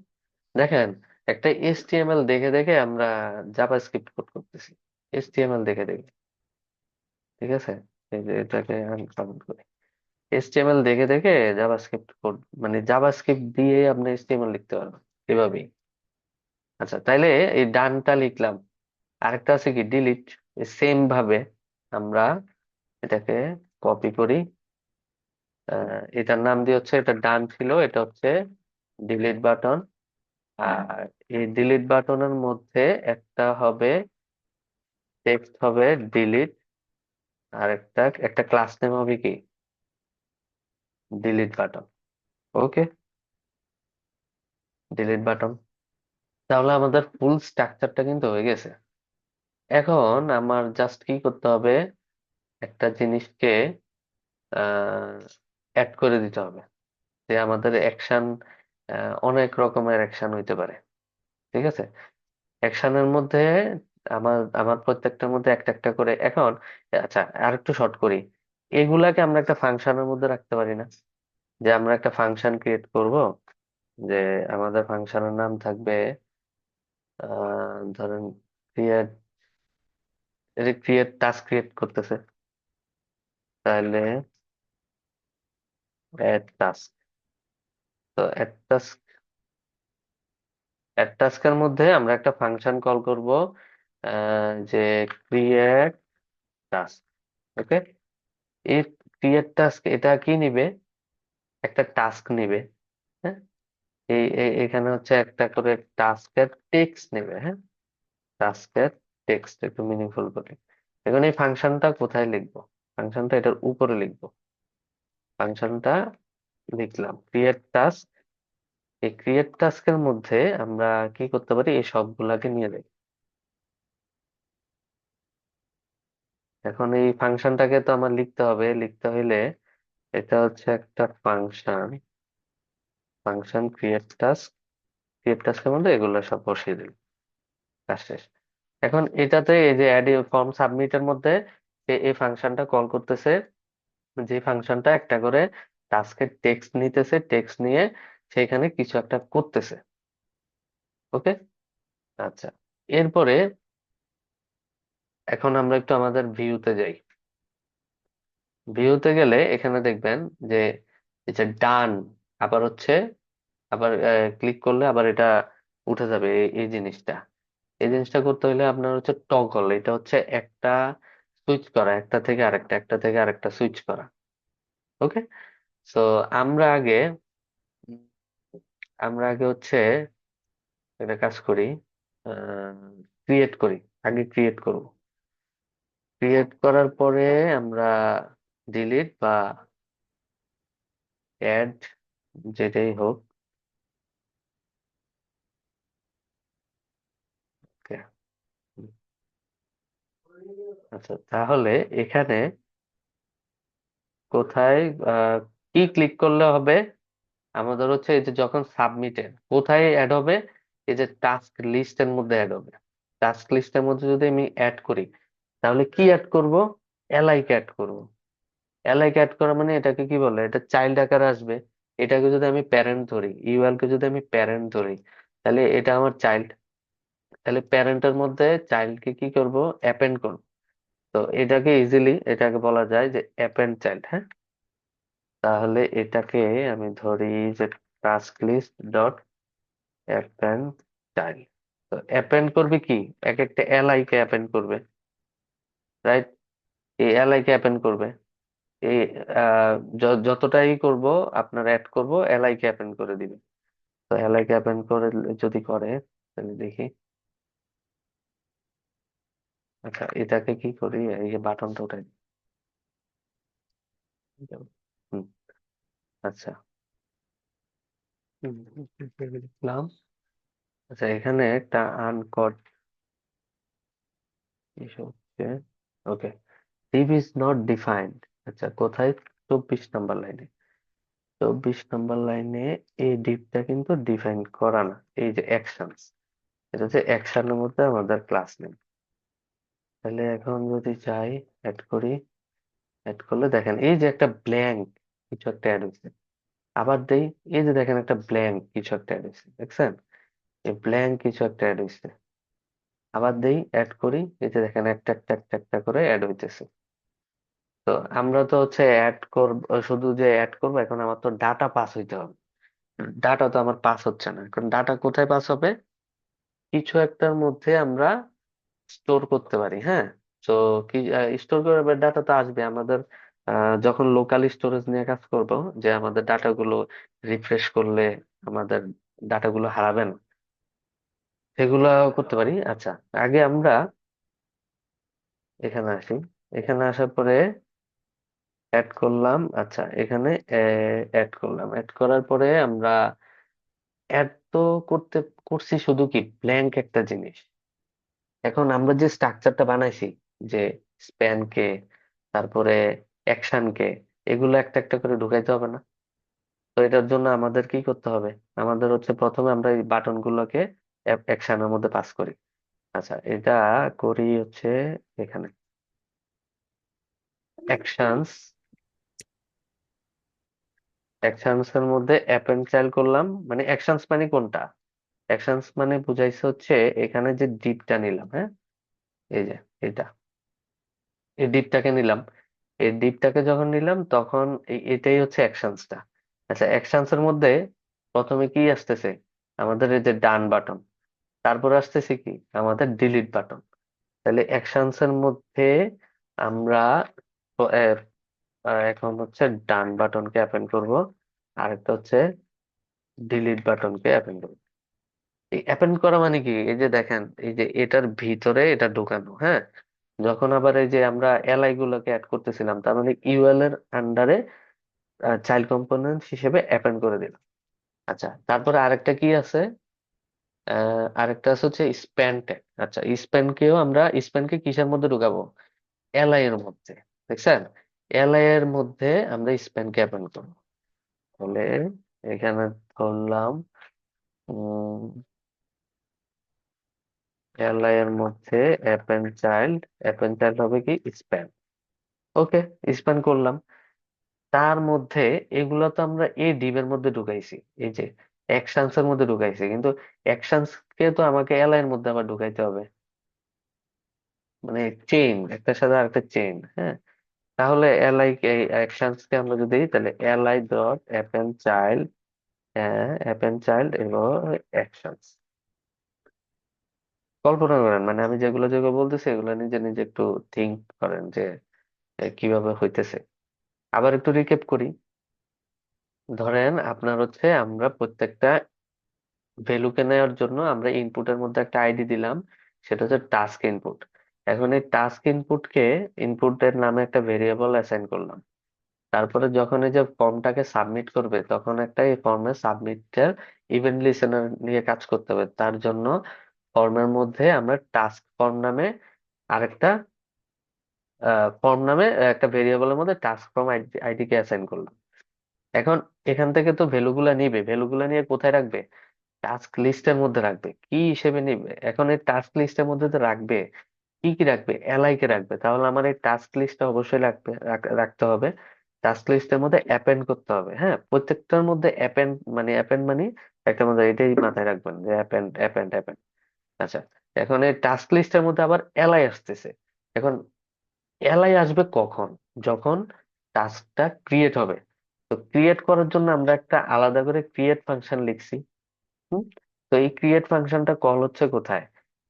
দেখেন, একটা এইচটিএমএল দেখে দেখে আমরা জাভাস্ক্রিপ্ট কোড করতেছি, এইচটিএমএল দেখে দেখে। ঠিক আছে, এই যে এটাকে আনকমেন্ট করি, এইচটিএমএল দেখে দেখে জাভাস্ক্রিপ্ট কোড, মানে জাভাস্ক্রিপ্ট দিয়ে আপনি এইচটিএমএল লিখতে পারবেন এভাবেই। আচ্ছা, তাইলে এই ডানটা লিখলাম। আরেকটা আছে কি ডিলিট, সেম ভাবে আমরা এটাকে কপি করি। এটার নাম দিয়ে হচ্ছে, এটা ডান ছিল, এটা হচ্ছে ডিলিট বাটন। আর এই ডিলিট বাটনের মধ্যে একটা হবে টেক্সট হবে ডিলিট, আর একটা একটা ক্লাস নেম হবে কি ডিলিট বাটন। ওকে, ডিলিট বাটন। তাহলে আমাদের ফুল স্ট্রাকচারটা কিন্তু হয়ে গেছে। এখন আমার জাস্ট কি করতে হবে, একটা জিনিসকে অ্যাড করে দিতে হবে, যে আমাদের অ্যাকশন, অনেক রকমের অ্যাকশন হইতে পারে। ঠিক আছে, অ্যাকশনের মধ্যে আমার আমার প্রত্যেকটার মধ্যে একটা একটা করে এখন। আচ্ছা, আর একটু শর্ট করি। এগুলাকে আমরা একটা ফাংশনের মধ্যে রাখতে পারি না? যে আমরা একটা ফাংশন ক্রিয়েট করব, যে আমাদের ফাংশনের নাম থাকবে ধরেন ক্রিয়েট, ক্রিয়েট টাস্ক ক্রিয়েট করতেছে, তাহলে অ্যাড টাস্ক। তো অ্যাড টাস্কের মধ্যে আমরা একটা ফাংশন কল করব, যে ক্রিয়েট টাস্ক। ওকে। এই ক্রিয়েট টাস্ক এটা কি নিবে? একটা টাস্ক নিবে। হ্যাঁ, এখানে হচ্ছে একটা করে টাস্কের টেক্সট নেবে। হ্যাঁ, টাস্কের টেক্সট একটু মিনিংফুল করে। এখন এই ফাংশনটা কোথায় লিখবো? ফাংশনটা এটার উপরে লিখবো। ফাংশনটা লিখলাম ক্রিয়েট টাস্ক। এই ক্রিয়েট টাস্কের মধ্যে আমরা কি করতে পারি, এই সবগুলাকে নিয়ে যাই। এখন এই ফাংশনটাকে তো আমার লিখতে হবে, লিখতে হইলে এটা হচ্ছে একটা function. Function create task, create টাস্কের মধ্যে এগুলো সব বসিয়ে দিল। কাজ শেষ। এখন এটাতে এই যে অ্যাড ফর্ম সাবমিটের মধ্যে এই ফাংশনটা কল করতেছে, যে ফাংশনটা একটা করে টাস্কের টেক্সট নিতেছে, টেক্সট নিয়ে সেখানে কিছু একটা করতেছে। ওকে। আচ্ছা, এরপরে এখন আমরা একটু আমাদের ভিউতে যাই। ভিউতে গেলে এখানে দেখবেন যে এই যে ডান, আবার হচ্ছে, আবার ক্লিক করলে আবার এটা উঠে যাবে এই জিনিসটা। এই জিনিসটা করতে হলে আপনার হচ্ছে টগল, এটা হচ্ছে একটা সুইচ করা, একটা থেকে আরেকটা, একটা থেকে আরেকটা সুইচ করা। ওকে। তো আমরা আগে উম, আমরা আগে হচ্ছে একটা কাজ করি, ক্রিয়েট করি। আগে ক্রিয়েট করব। ক্রিয়েট করার পরে আমরা ডিলিট বা অ্যাড, যেটাই হোক। Okay. আচ্ছা, তাহলে এখানে কোথায় আহ, কি ক্লিক করলে হবে? আমাদের হচ্ছে এই যে যখন সাবমিটেড কোথায় অ্যাড হবে, এই যে টাস্ক লিস্টের মধ্যে অ্যাড হবে। টাস্ক লিস্টের মধ্যে যদি আমি অ্যাড করি, তাহলে কি অ্যাড করব? এলআইকে অ্যাড করব। এলআইকে অ্যাড করা মানে এটাকে কি বলে, এটা চাইল্ড আকারে আসবে। এটাকে যদি আমি প্যারেন্ট ধরি, ইউএল কে যদি আমি প্যারেন্ট ধরি, তাহলে এটা আমার চাইল্ড। তাহলে প্যারেন্টের মধ্যে চাইল্ডকে কি করব? অ্যাপেন্ড করব। তো এটাকে ইজিলি এটাকে বলা যায় যে অ্যাপেন্ড চাইল্ড। হ্যাঁ, তাহলে এটাকে আমি ধরি যে task list dot append child. তো অ্যাপেন্ড করবে কি? এক একটা এলআই কে অ্যাপেন্ড করবে, রাইট? এই এলআই কে অ্যাপেন্ড করবে। এই যতটাই করব আপনার অ্যাড করব, এলআই কে অ্যাপেন্ড করে দিবে। তো এলআই কে অ্যাপেন্ড করে যদি করে, তাহলে দেখি। আচ্ছা, এটাকে কি করি, এই যে বাটনটা উঠাই দিই। হুম, আচ্ছা। লিখলাম। আচ্ছা, এখানে একটা আনকট ইস্যু হচ্ছে। ওকে, div is not defined। আচ্ছা, কোথায়? 24 নম্বর লাইনে। 24 নম্বর লাইনে এই ডিভটা কিন্তু ডিফাইন করা না। এই যে অ্যাকশনস, এটা হচ্ছে অ্যাকশনের মধ্যে আমাদের ক্লাস নেই। তাহলে এখন যদি চাই অ্যাড করি, অ্যাড করলে দেখেন এই যে একটা ব্ল্যাঙ্ক কিছু একটা অ্যাড হয়েছে। আবার দেই, এই যে দেখেন একটা ব্ল্যাঙ্ক কিছু একটা অ্যাড হয়েছে, দেখছেন? এই ব্ল্যাঙ্ক কিছু একটা অ্যাড হয়েছে। আবার দেই, অ্যাড করি, এই যে দেখেন একটা একটা একটা একটা করে অ্যাড হইতেছে। তো আমরা তো হচ্ছে অ্যাড করব, শুধু যে অ্যাড করবো, এখন আমার তো ডাটা পাস হইতে হবে। ডাটা তো আমার পাস হচ্ছে না, কারণ ডাটা কোথায় পাস হবে? কিছু একটার মধ্যে আমরা স্টোর করতে পারি। হ্যাঁ, তো কি স্টোর করে ডাটা তো আসবে আমাদের যখন লোকাল স্টোরেজ নিয়ে কাজ করব, যে আমাদের ডাটাগুলো রিফ্রেশ করলে আমাদের ডাটাগুলো হারাবে না, সেগুলো করতে পারি। আচ্ছা, আগে আমরা এখানে আসি। এখানে আসার পরে অ্যাড করলাম। আচ্ছা, এখানে অ্যাড করলাম। অ্যাড করার পরে আমরা অ্যাড তো করতে করছি শুধু কি ব্ল্যাঙ্ক একটা জিনিস। এখন আমরা যে স্ট্রাকচারটা বানাইছি, যে স্প্যান কে, তারপরে অ্যাকশন কে, এগুলো একটা একটা করে ঢুকাইতে হবে না? তো এটার জন্য আমাদের কি করতে হবে? আমাদের হচ্ছে প্রথমে আমরা এই বাটন গুলোকে অ্যাকশনের মধ্যে পাস করি। আচ্ছা, এটা করি হচ্ছে এখানে অ্যাকশনস। অ্যাকশনস এর মধ্যে অ্যাপেন্ড চাইল্ড করলাম, মানে অ্যাকশনস মানে কোনটা? অ্যাকশনস মানে বুঝাইছে হচ্ছে এখানে যে ডিপটা নিলাম, হ্যাঁ, এই যে এটা, এই ডিপটাকে নিলাম। এই ডিপটাকে যখন নিলাম তখন এটাই হচ্ছে অ্যাকশনসটা। আচ্ছা, অ্যাকশনস এর মধ্যে প্রথমে কি আসতেছে? আমাদের এই যে ডান বাটন। তারপর আসতেছে কি? আমাদের ডিলিট বাটন। তাহলে অ্যাকশনস এর মধ্যে আমরা তো, এখন হচ্ছে ডান বাটনকে অ্যাপেন্ড করব, আরেকটা হচ্ছে ডিলিট বাটনকে অ্যাপেন্ড করব। এই অ্যাপেন্ড করা মানে কি? এই যে দেখেন, এই যে এটার ভিতরে এটা ঢোকানো, হ্যাঁ। যখন আবার এই যে আমরা এলআই গুলোকে অ্যাড করতেছিলাম, তার মানে ইউএল এর আন্ডারে চাইল্ড কম্পোনেন্ট হিসেবে অ্যাপেন্ড করে দিলাম। আচ্ছা, তারপরে আরেকটা কি আছে? আরেকটা আছে হচ্ছে স্প্যান ট্যাগ। আচ্ছা, স্প্যানকেও আমরা, স্প্যানকে কিসের মধ্যে ঢুকাবো? এলআই এর মধ্যে। দেখছেন? এলআই এর মধ্যে আমরা স্প্যানকে অ্যাপেন্ড করবো। তাহলে এখানে ধরলাম এলআই এর মধ্যে অ্যাপেন্ড চাইল্ড হবে কি? স্প্যান। ওকে, স্প্যান করলাম। তার মধ্যে এগুলো তো আমরা এই ডিবের মধ্যে ঢুকাইছি, এই যে অ্যাকশনস এর মধ্যে ঢুকাইছি, কিন্তু অ্যাকশনস কে তো আমাকে এলআই এর মধ্যে আবার ঢুকাইতে হবে, মানে চেইন, একটার সাথে আরেকটা চেইন, হ্যাঁ। তাহলে এলআই কে, অ্যাকশনস কে আমরা যদি, তাহলে LI dot append child, append child এবং অ্যাকশনস। কল্পনা করেন, মানে আমি যেগুলো যেগুলো বলতেছি এগুলো নিজে নিজে একটু থিঙ্ক করেন যে কিভাবে হইতেছে। আবার একটু রিক্যাপ করি। ধরেন আপনার হচ্ছে আমরা প্রত্যেকটা ভ্যালুকে নেওয়ার জন্য আমরা ইনপুটের মধ্যে একটা আইডি দিলাম, সেটা হচ্ছে টাস্ক ইনপুট। এখন এই টাস্ক ইনপুটকে, ইনপুটের নামে একটা ভেরিয়েবল অ্যাসাইন করলাম। তারপরে যখন এই যে ফর্মটাকে সাবমিট করবে, তখন একটা এই ফর্মে সাবমিটের ইভেন্ট লিসেনার নিয়ে কাজ করতে হবে। তার জন্য ফর্মের মধ্যে আমরা টাস্ক ফর্ম নামে আরেকটা, ফর্ম নামে একটা ভেরিয়েবলের মধ্যে task form ID K assign করলাম। এখন এখান থেকে তো ভ্যালুগুলা নিবে, ভ্যালুগুলা নিয়ে কোথায় রাখবে? টাস্ক লিস্টের মধ্যে রাখবে। কি হিসেবে নিবে? এখন এই টাস্ক লিস্টের মধ্যে তো রাখবে, কি কি রাখবে? এলআই কে রাখবে। তাহলে আমার এই টাস্ক লিস্টটা অবশ্যই রাখতে হবে। টাস্ক লিস্টের মধ্যে অ্যাপেন্ড করতে হবে, হ্যাঁ, প্রত্যেকটার মধ্যে অ্যাপেন্ড, মানে অ্যাপেন্ড মানে একটা মধ্যে, এটাই মাথায় রাখবেন যে অ্যাপেন্ড অ্যাপেন্ড অ্যাপেন্ড। আচ্ছা, এখন এই টাস্ক লিস্টের মধ্যে আবার এলআই আসতেছে। এখন এলআই আসবে কখন? যখন টাস্কটা ক্রিয়েট হবে। তো ক্রিয়েট করার জন্য আমরা একটা আলাদা করে ক্রিয়েট ফাংশন লিখছি। হুম। তো এই ক্রিয়েট ফাংশনটা কল হচ্ছে কোথায়?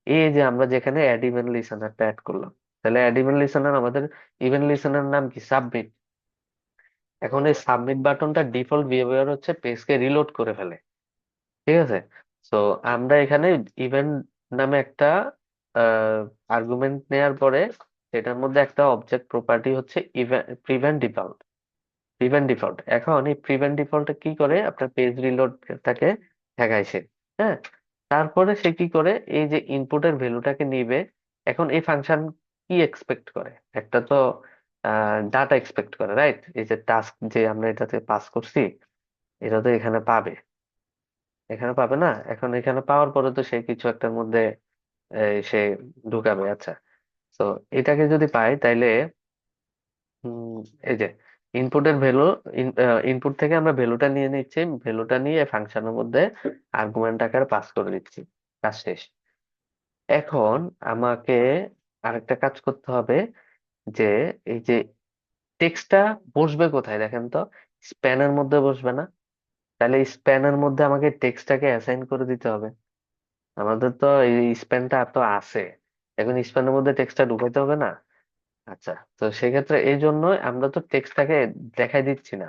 এই যে আমরা যেখানে অ্যাড ইভেন্ট লিসেনারটা অ্যাড করলাম। তাহলে অ্যাড ইভেন্ট লিসেনার, আমাদের ইভেন্ট লিসেনার নাম কি? সাবমিট। এখন এই সাবমিট বাটনটা ডিফল্ট বিহেভিয়ার হচ্ছে পেজকে রিলোড করে ফেলে, ঠিক আছে। তো আমরা এখানে ইভেন্ট নামে একটা আর্গুমেন্ট নেয়ার পরে এটার মধ্যে একটা অবজেক্ট প্রপার্টি হচ্ছে প্রিভেন্ট ডিফল্ট। প্রিভেন্ট ডিফল্ট, এখন এই প্রিভেন্ট ডিফল্টটা কি করে? আপনার পেজ রিলোডটাকে ঠেকাইছে, হ্যাঁ। তারপরে সে কি করে? এই যে ইনপুটের ভ্যালুটাকে নিবে। এখন এই ফাংশন কি এক্সপেক্ট করে? একটা তো ডাটা এক্সপেক্ট করে, রাইট? এই যে টাস্ক যে আমরা এটাতে পাস করছি, এটা তো এখানে পাবে, এখানে পাবে না? এখন এখানে পাওয়ার পরে তো সে কিছু একটার মধ্যে সে ঢুকাবে। আচ্ছা, তো এটাকে যদি পাই তাইলে হুম, এই যে ইনপুটের ভ্যালু, ইনপুট থেকে আমরা ভ্যালুটা নিয়ে নিচ্ছি, ভ্যালুটা নিয়ে ফাংশনের মধ্যে আর্গুমেন্ট আকারে পাস করে দিচ্ছি। কাজ শেষ। এখন আমাকে আরেকটা কাজ করতে হবে, যে এই যে টেক্সটটা বসবে কোথায় দেখেন তো? স্প্যানের মধ্যে বসবে না? তাহলে স্প্যানের মধ্যে আমাকে টেক্সটটাকে অ্যাসাইন করে দিতে হবে। আমাদের তো এই স্প্যানটা তো আছে, এখন স্প্যানের মধ্যে টেক্সটটা ঢুকাইতে হবে না? আচ্ছা, তো সেক্ষেত্রে এই জন্য আমরা তো টেক্সটটাকে দেখাই দিচ্ছি না।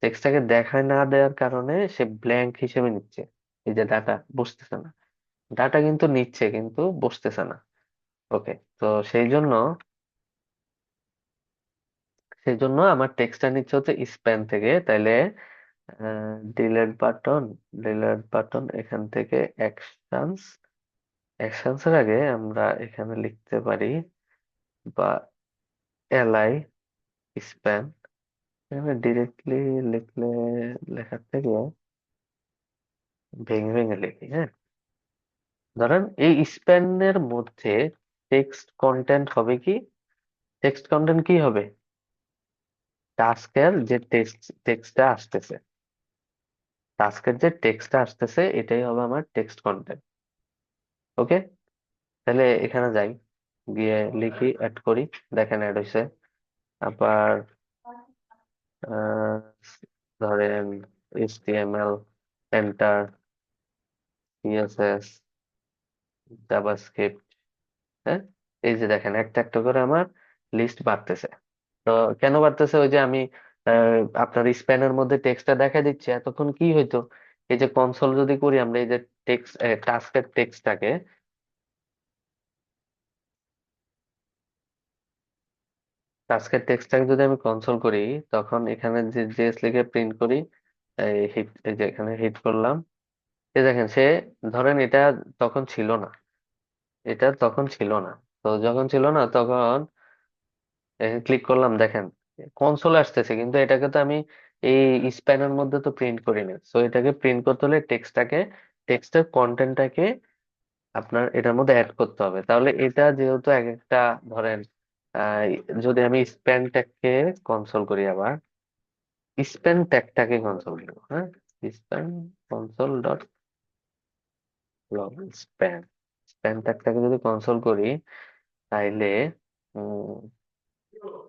টেক্সটটাকে দেখায় না দেওয়ার কারণে সে ব্ল্যাঙ্ক হিসেবে নিচ্ছে। এই যে ডাটা বসতেছে না, ডাটা কিন্তু নিচ্ছে কিন্তু বসতেছে না। ওকে, তো সেই জন্য আমার টেক্সটটা নিচ্ছে হচ্ছে স্প্যান থেকে। তাইলে ডিলেট বাটন, ডিলেট বাটন এখান থেকে অ্যাকশনস, অ্যাকশনস এর আগে আমরা এখানে লিখতে পারি বা এলআই স্প্যান। এখানে ডিরেক্টলি লিখলে, লেখার থেকে ভেঙে ভেঙে লিখি, হ্যাঁ। ধরেন এই স্প্যানের মধ্যে টেক্সট কন্টেন্ট হবে কি, টেক্সট কন্টেন্ট কি হবে, টাস্কের যে টেক্সটটা আসতেছে, টাস্কের যে টেক্সটটা আসতেছে এটাই হবে আমার টেক্সট কন্টেন্ট। ওকে, তাহলে এখানে যাই, গিয়ে লিখি, অ্যাড করি, দেখেন অ্যাড হয়েছে। আবার আহ, ধরেন HTML, এন্টার, CSS, জাভাস্ক্রিপ্ট। হ্যাঁ, এই যে দেখেন একটা একটা করে আমার লিস্ট বাড়তেছে। তো কেন বাড়তেছে, ওই যে আমি আপনার স্প্যানের মধ্যে টেক্সটটা দেখা দিচ্ছে, এতক্ষণ কি হইতো, এই যে কনসোল যদি করি আমরা, এই যে টেক্সট টাস্কের টেক্সটটাকে, টাস্কের টেক্সটটাকে যদি আমি কনসোল করি, তখন এখানে যে জেএস লিখে প্রিন্ট করি, হিট, এই যে এখানে হিট করলাম, এই দেখেন সে, ধরেন এটা তখন ছিল না, এটা তখন ছিল না। তো যখন ছিল না তখন ক্লিক করলাম, দেখেন কনসোলে আসতেছে, কিন্তু এটাকে তো আমি এই স্প্যানের মধ্যে তো প্রিন্ট করিনি। সো এটাকে প্রিন্ট করতে হলে টেক্সটের কন্টেন্টটাকে আপনার এটার মধ্যে অ্যাড করতে হবে। তাহলে এটা যেহেতু এক একটা, ধরেন আহ, যদি আমি স্প্যান ট্যাগকে কনসোল করি, আবার স্প্যান ট্যাগটাকে কনসোল করব, হ্যাঁ, span console dot log span, span ট্যাগটাকে যদি কনসোল করি, তাইলে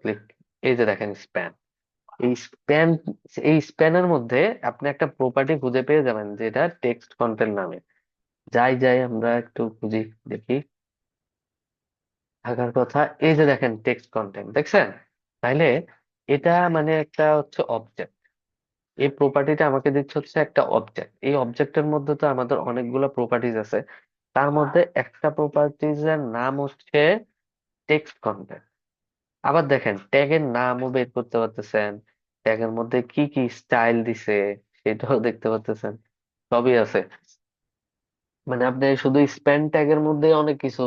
ক্লিক, এই যে দেখেন স্প্যান, এই স্প্যান, এই স্প্যানের মধ্যে আপনি একটা প্রপার্টি খুঁজে পেয়ে যাবেন যেটা টেক্সট কন্টেন্ট নামে। যাই যাই আমরা একটু খুঁজি, দেখি, থাকার কথা, এই যে দেখেন টেক্সট কন্টেন্ট দেখছেন। তাইলে এটা মানে একটা হচ্ছে অবজেক্ট, এই প্রপার্টিটা আমাকে দিচ্ছে হচ্ছে একটা অবজেক্ট। এই অবজেক্টের মধ্যে তো আমাদের অনেকগুলো প্রপার্টিজ আছে, তার মধ্যে একটা প্রপার্টিজ এর নাম হচ্ছে টেক্সট কন্টেন্ট। আবার দেখেন ট্যাগের নামও বের করতে পারতেছেন, ট্যাগের মধ্যে কি কি স্টাইল দিছে সেটাও দেখতে পারতেছেন, সবই আছে। মানে আপনি শুধু স্প্যান ট্যাগের মধ্যে অনেক কিছু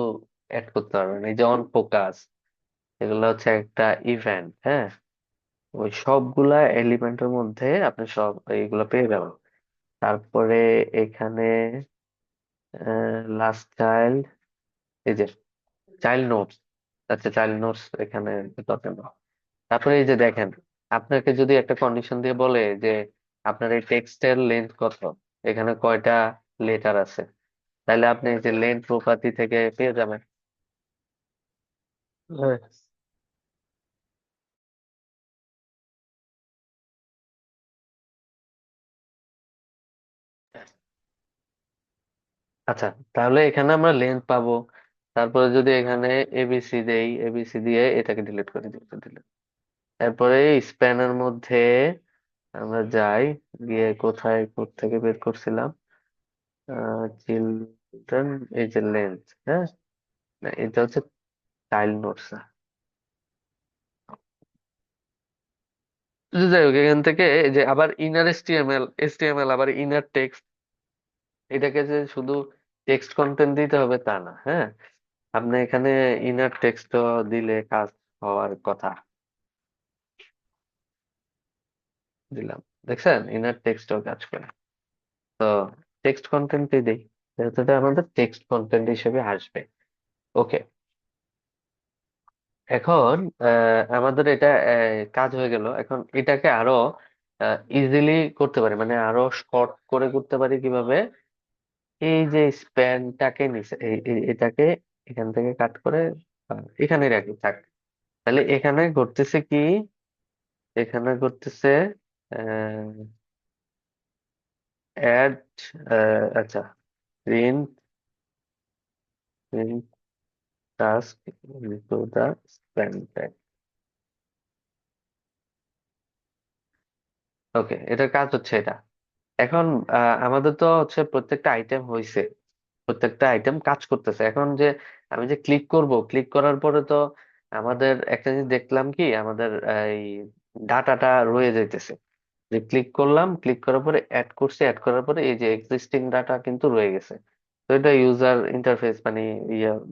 অ্যাড করতে পারবেন, এই যে অন ফোকাস, এগুলো হচ্ছে একটা ইভেন্ট, হ্যাঁ, ওই সবগুলা এলিমেন্টের মধ্যে আপনি সব এইগুলো পেয়ে যাবেন। তারপরে এখানে লাস্ট চাইল্ড, এই যে চাইল্ড নোটস, আচ্ছা চাইল্ড নোটস এখানে দরকার না। তারপরে এই যে দেখেন, আপনাকে যদি একটা কন্ডিশন দিয়ে বলে যে আপনার এই টেক্সটের লেন্থ কত, এখানে কয়টা লেটার আছে, তাহলে আপনি এই যে লেন্থ প্রপার্টি থেকে পেয়ে যাবেন। হ্যাঁ। আচ্ছা, তাহলে এখানে আমরা লেন্থ পাবো। তারপরে যদি এখানে এবিসি দেই, এবিসি দিয়ে এটাকে ডিলিট করে দিলে, তারপরে স্প্যানের মধ্যে আমরা যাই, গিয়ে কোথায় থেকে বের করছিলাম, চিলড্রেন, এই যে লেন্থ, হ্যাঁ, না, এটা হচ্ছে চাইল্ড নোটস। যাই হোক, এখান থেকে এই যে আবার ইনার এসটিএমএল আবার ইনার টেক্সট, এটাকে যে শুধু টেক্সট কন্টেন্ট দিতে হবে তা না, হ্যাঁ, আপনি এখানে ইনার টেক্সটও দিলে কাজ হওয়ার কথা। দিলাম, দেখছেন ইনার টেক্সটও কাজ করে। তো টেক্সট কন্টেন্টই দেই, যেহেতু এটা আমাদের টেক্সট কন্টেন্ট হিসেবে আসবে। ওকে, এখন আমাদের এটা কাজ হয়ে গেল। এখন এটাকে আরো ইজিলি করতে পারি, মানে আরো শর্ট করে করতে পারি কিভাবে, এই যে স্প্যানটাকে নিচে এটাকে এখান থেকে কাট করে এখানে রাখি থাক। তাহলে এখানে ঘটতেছে কি, এখানে ঘটতেছে অ্যাড, আচ্ছা, print, print task into the span tag. Okay, এটার কাজ হচ্ছে এটা। এখন আমাদের তো হচ্ছে প্রত্যেকটা আইটেম হয়েছে, প্রত্যেকটা আইটেম কাজ করতেছে। এখন যে আমি যে ক্লিক করব, ক্লিক করার পরে তো আমাদের একটা জিনিস দেখলাম কি, আমাদের এই ডাটাটা রয়ে যাইতেছে। যে ক্লিক করলাম, ক্লিক করার পরে অ্যাড করছি, অ্যাড করার পরে এই যে এক্সিস্টিং ডাটা কিন্তু রয়ে গেছে। তো এটা ইউজার ইন্টারফেস মানে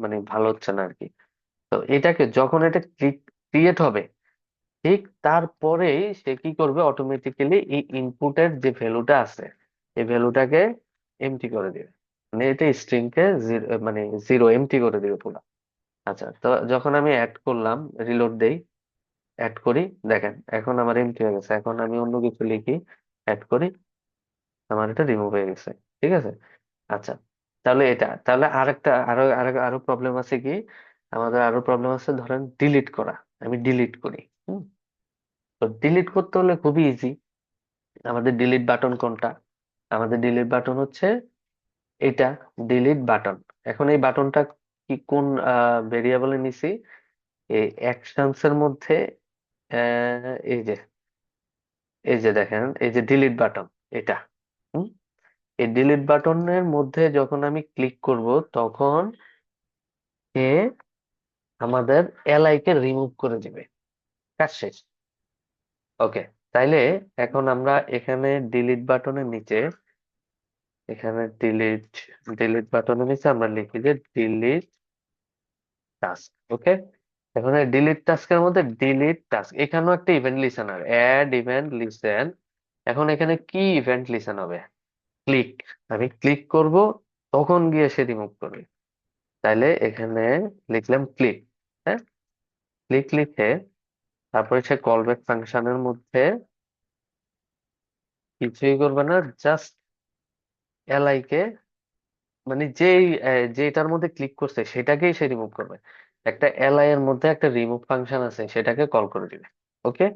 মানে ভালো হচ্ছে না আর কি। তো এটাকে যখন এটা ক্রিয়েট হবে, ঠিক তারপরেই সে কি করবে, অটোমেটিক্যালি এই ইনপুটের যে ভ্যালুটা আছে এই ভ্যালুটাকে এমটি করে দিবে। মানে এটা স্ট্রিং কে মানে জিরো এমটি করে দিবে পুরো। আচ্ছা, তো যখন আমি অ্যাড করলাম, রিলোড দেই, অ্যাড করি, দেখেন এখন আমার এমটি হয়ে গেছে। এখন আমি অন্য কিছু লিখি, অ্যাড করি, আমার এটা রিমুভ হয়ে গেছে। ঠিক আছে। আচ্ছা, তাহলে এটা, তাহলে আরেকটা আরো আরো আরো প্রবলেম আছে কি, আমাদের আরো প্রবলেম আছে, ধরেন ডিলিট করা। আমি ডিলিট করি। হুম, তো ডিলিট করতে হলে খুবই ইজি। আমাদের ডিলিট বাটন কোনটা? আমাদের ডিলিট বাটন হচ্ছে এটা, ডিলিট বাটন। এখন এই বাটনটা কি কোন ভেরিয়েবলে নিছি? এই অ্যাকশনস এর মধ্যে। এই যে, এই যে দেখেন, এই যে ডিলিট বাটন, এটা। হুম, এই ডিলিট বাটনের মধ্যে যখন আমি ক্লিক করব, তখন এ আমাদের এলআই কে রিমুভ করে দিবে। কাজ শেষ। ওকে। তাইলে এখন আমরা এখানে ডিলিট বাটনের নিচে, এখানে ডিলিট ডিলিট বাটনের নিচে আমরা লিখি যে ডিলিট টাস্ক। ওকে। এখন ডিলিট টাস্কের মধ্যে ডিলিট টাস্ক, এখানেও একটা event listener, add event listen. এখন এখানে কি ইভেন্ট লিসেন হবে? ক্লিক। আমি ক্লিক করব, তখন গিয়ে সে রিমুভ করবে। তাইলে এখানে লিখলাম ক্লিক। হ্যাঁ, ক্লিক লিখে তারপরে সে কলব্যাক ফাংশনের মধ্যে কিছুই করবে না, জাস্ট এলআই কে, মানে যেটার মধ্যে ক্লিক করছে সেটাকেই সে রিমুভ করবে। একটা এলআই এর মধ্যে একটা রিমুভ ফাংশন আছে, সেটাকে কল করে দিবে। ওকে।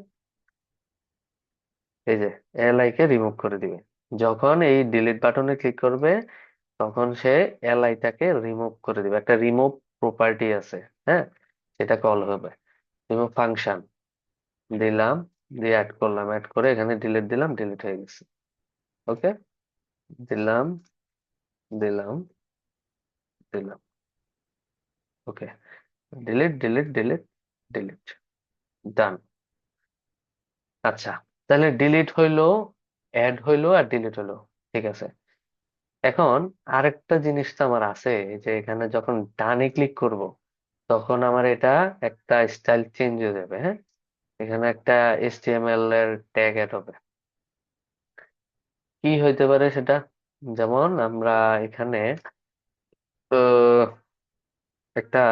এই যে, এলআই কে রিমুভ করে দিবে। যখন এই ডিলিট বাটনে ক্লিক করবে, তখন সে এলআইটাকে রিমুভ করে দিবে। একটা রিমুভ প্রপার্টি আছে, হ্যাঁ, সেটা কল হবে। রিমুভ ফাংশন দিলাম, দিয়ে অ্যাড করলাম, অ্যাড করে এখানে ডিলিট দিলাম, ডিলিট হয়ে গেছে। ওকে। দিলাম, দিলাম, দিলাম। Okay. Delete, delete, delete, delete. Done. আচ্ছা, তাহলে ডিলিট হইলো, অ্যাড হইলো, আর ডিলিট হইলো। ঠিক আছে। এখন আরেকটা জিনিস তো আমার আছে, যে এখানে যখন ডানে ক্লিক করব, তখন আমার এটা একটা স্টাইল চেঞ্জ হয়ে যাবে। হ্যাঁ, এখানে একটা HTML এর ট্যাগ এড হবে। কি হইতে পারে সেটা? যেমন আমরা এখানে একটা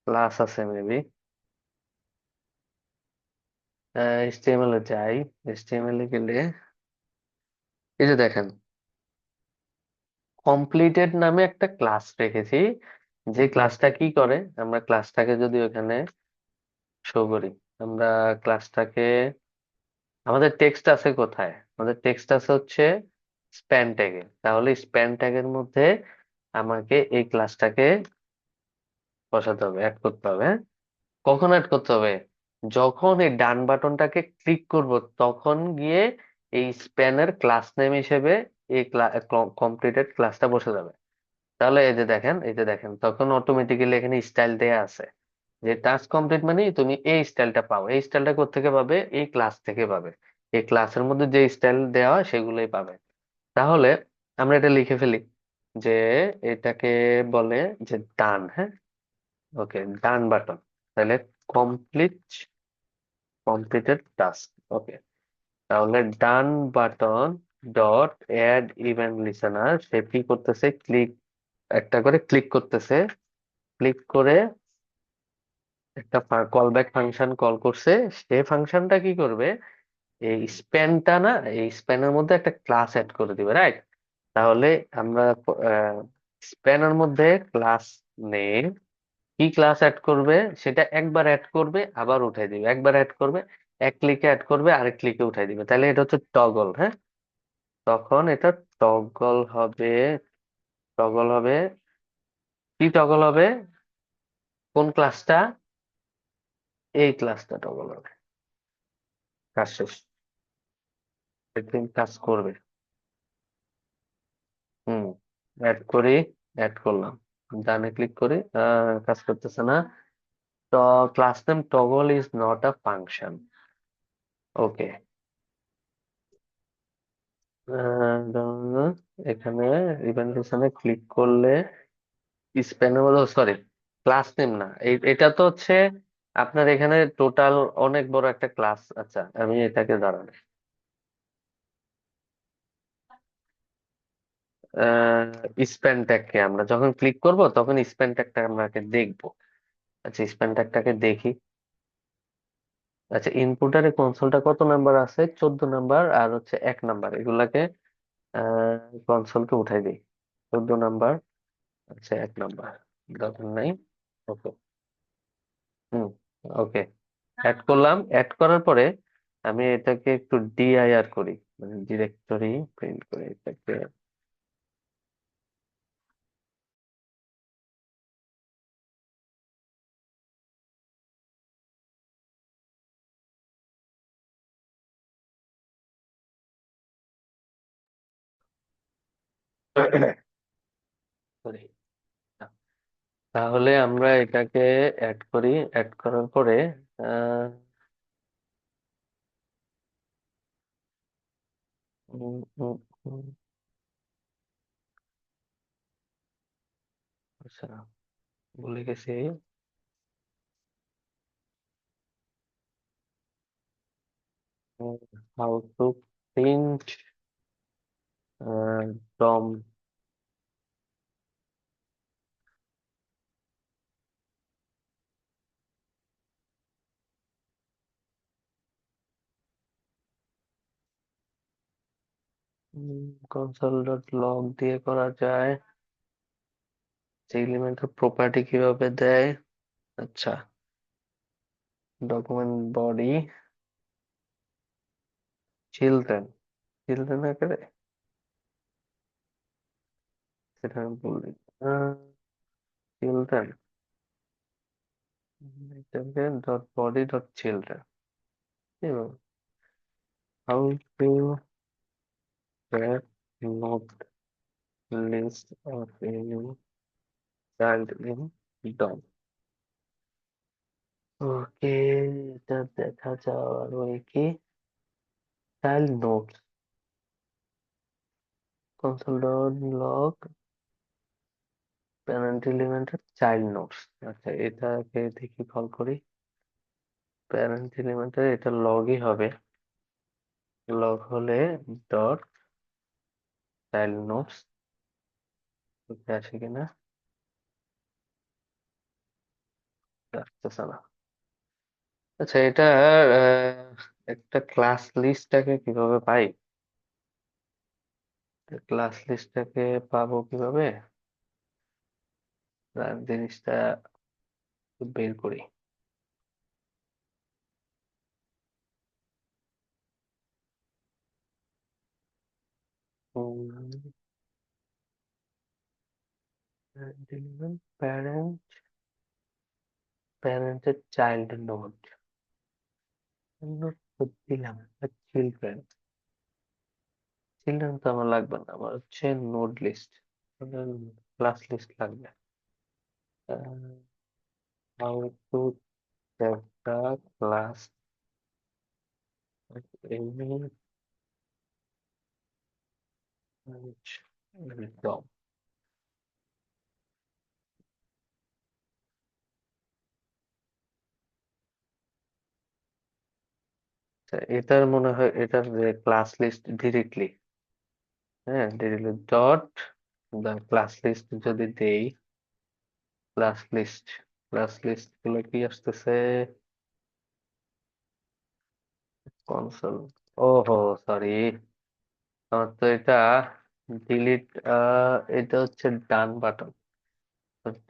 ক্লাস আছে মেবি, HTML এ যাই। HTML এ গেলে এই যে দেখেন, কমপ্লিটেড নামে একটা ক্লাস রেখেছি। যে ক্লাসটা কি করে, আমরা ক্লাসটাকে যদি ওখানে শো করি, আমরা ক্লাসটাকে, আমাদের টেক্সট আছে কোথায়? আমাদের টেক্সট আছে হচ্ছে স্প্যান ট্যাগে। তাহলে স্প্যান ট্যাগের মধ্যে আমাকে এই ক্লাসটাকে বসাতে হবে, অ্যাড করতে হবে। হ্যাঁ? কখন অ্যাড করতে হবে? যখন এই ডান বাটনটাকে ক্লিক করব, তখন গিয়ে এই স্প্যানের ক্লাস নেম হিসেবে এই কমপ্লিটেড ক্লাসটা বসে যাবে। তাহলে এই যে দেখেন, এই যে দেখেন, তখন অটোমেটিক্যালি এখানে স্টাইল দেয়া আছে, যে টাস্ক কমপ্লিট মানে তুমি এই স্টাইলটা পাও। এই স্টাইলটা কোত্থেকে পাবে? এই ক্লাস থেকে পাবে। এই ক্লাসের মধ্যে যে স্টাইল দেওয়া হয় সেগুলোই পাবে। তাহলে আমরা এটা লিখে ফেলি, যে এটাকে বলে যে ডান। হ্যাঁ, ওকে, ডান বাটন। তাহলে কমপ্লিট, কমপ্লিটেড টাস্ক। ওকে। তাহলে done button dot add event listener, সে কি করতেছে? ক্লিক, একটা করে ক্লিক করতেছে। ক্লিক করে একটা কল ব্যাক ফাংশন কল করছে। সে ফাংশনটা কি করবে? এই স্প্যানটা না, এই স্প্যানের মধ্যে একটা ক্লাস অ্যাড করে দিবে, রাইট? তাহলে আমরা স্প্যানের মধ্যে ক্লাস নেম, কি ক্লাস অ্যাড করবে সেটা একবার অ্যাড করবে, আবার উঠাই দিবে, একবার অ্যাড করবে, এক ক্লিকে অ্যাড করবে, আরেক ক্লিকে উঠাই দিবে। তাহলে এটা হচ্ছে টগল। হ্যাঁ, তখন এটা টগল হবে। টগল হবে, কি টগল হবে? কোন ক্লাসটা? এই ক্লাসটা টগল হবে। কাজ শেষ। একদিন কাজ করবে। হুম, অ্যাড করি, অ্যাড করলাম, ডানে ক্লিক করি, কাজ করতেছে না। তো class name toggle is not a function. Okay. এখানে ইভেন্টেশনে ক্লিক করলে স্প্যানের মধ্যে, সরি, ক্লাস নেম না, এটা তো হচ্ছে আপনার এখানে টোটাল অনেক বড় একটা ক্লাস। আচ্ছা, আমি এটাকে দাঁড়ান, স্প্যান ট্যাগকে আমরা যখন ক্লিক করব তখন স্প্যান ট্যাগটা আমরা আগে দেখবো। আচ্ছা, স্প্যান ট্যাগটাকে দেখি। আচ্ছা, ইনপুটারে কনসোলটা কত নাম্বার আছে? 14 নাম্বার আর হচ্ছে 1 নাম্বার, এগুলাকে কনসোলকে উঠাই দিই। 14 নাম্বার, আচ্ছা 1 নাম্বার, দরকার নাই। ওকে। হুম। ওকে, অ্যাড করলাম। অ্যাড করার পরে আমি এটাকে একটু ডিআইআর করি, মানে ডিরেক্টরি প্রিন্ট করি এটাকে। করি। তাহলে আমরা এটাকে অ্যাড করি। অ্যাড করার পরে আহ, উম, উম, উম, আচ্ছা, ভুলে গেছি। How to print DOM console dot log দিয়ে করা যায়। এলিমেন্টের প্রপার্টি কিভাবে দেয়? আচ্ছা, ডকুমেন্ট বডি চিলড্রেন, চিলড্রেন আকারে সেটা আমি বলি। চিলড্রেন, এটাকে dot body dot children. How to get not list of any child in DOM। ওকে, এটা দেখা যাওয়ার ওই কি, child notes, console dot log parent এলিমেন্টের চাইল্ড নোটস। আচ্ছা, এটাকে দেখি, কল করি। প্যারেন্ট এলিমেন্টের এটা লগই হবে। লগ হলে ডট চাইল্ড নোটস, আসে কিনা আসতেছে না। আচ্ছা, এটা একটা ক্লাস লিস্টটাকে কিভাবে পাই? ক্লাস লিস্টটাকে পাবো কিভাবে, জিনিসটা বের করি। প্যারেন্ট, প্যারেন্টের চাইল্ড নোট, নোট দিলাম। চিলড্রেন, চিলড্রেন তো আমার লাগবে না, আমার হচ্ছে নোড লিস্ট, ক্লাস লিস্ট লাগবে। হাউ টু একটা ক্লাস একদম। এটার মনে হয় এটার যে ক্লাস লিস্ট ডিরেক্টলি, হ্যাঁ ডিরেক্টলি ডট ক্লাস লিস্ট যদি দেই, ক্লাস লিস্ট, ক্লাস লিস্ট গুলো কি আসতেছে? কনসোল, ওহো সরি, আমার তো এটা ডিলিট, এটা হচ্ছে ডান বাটন,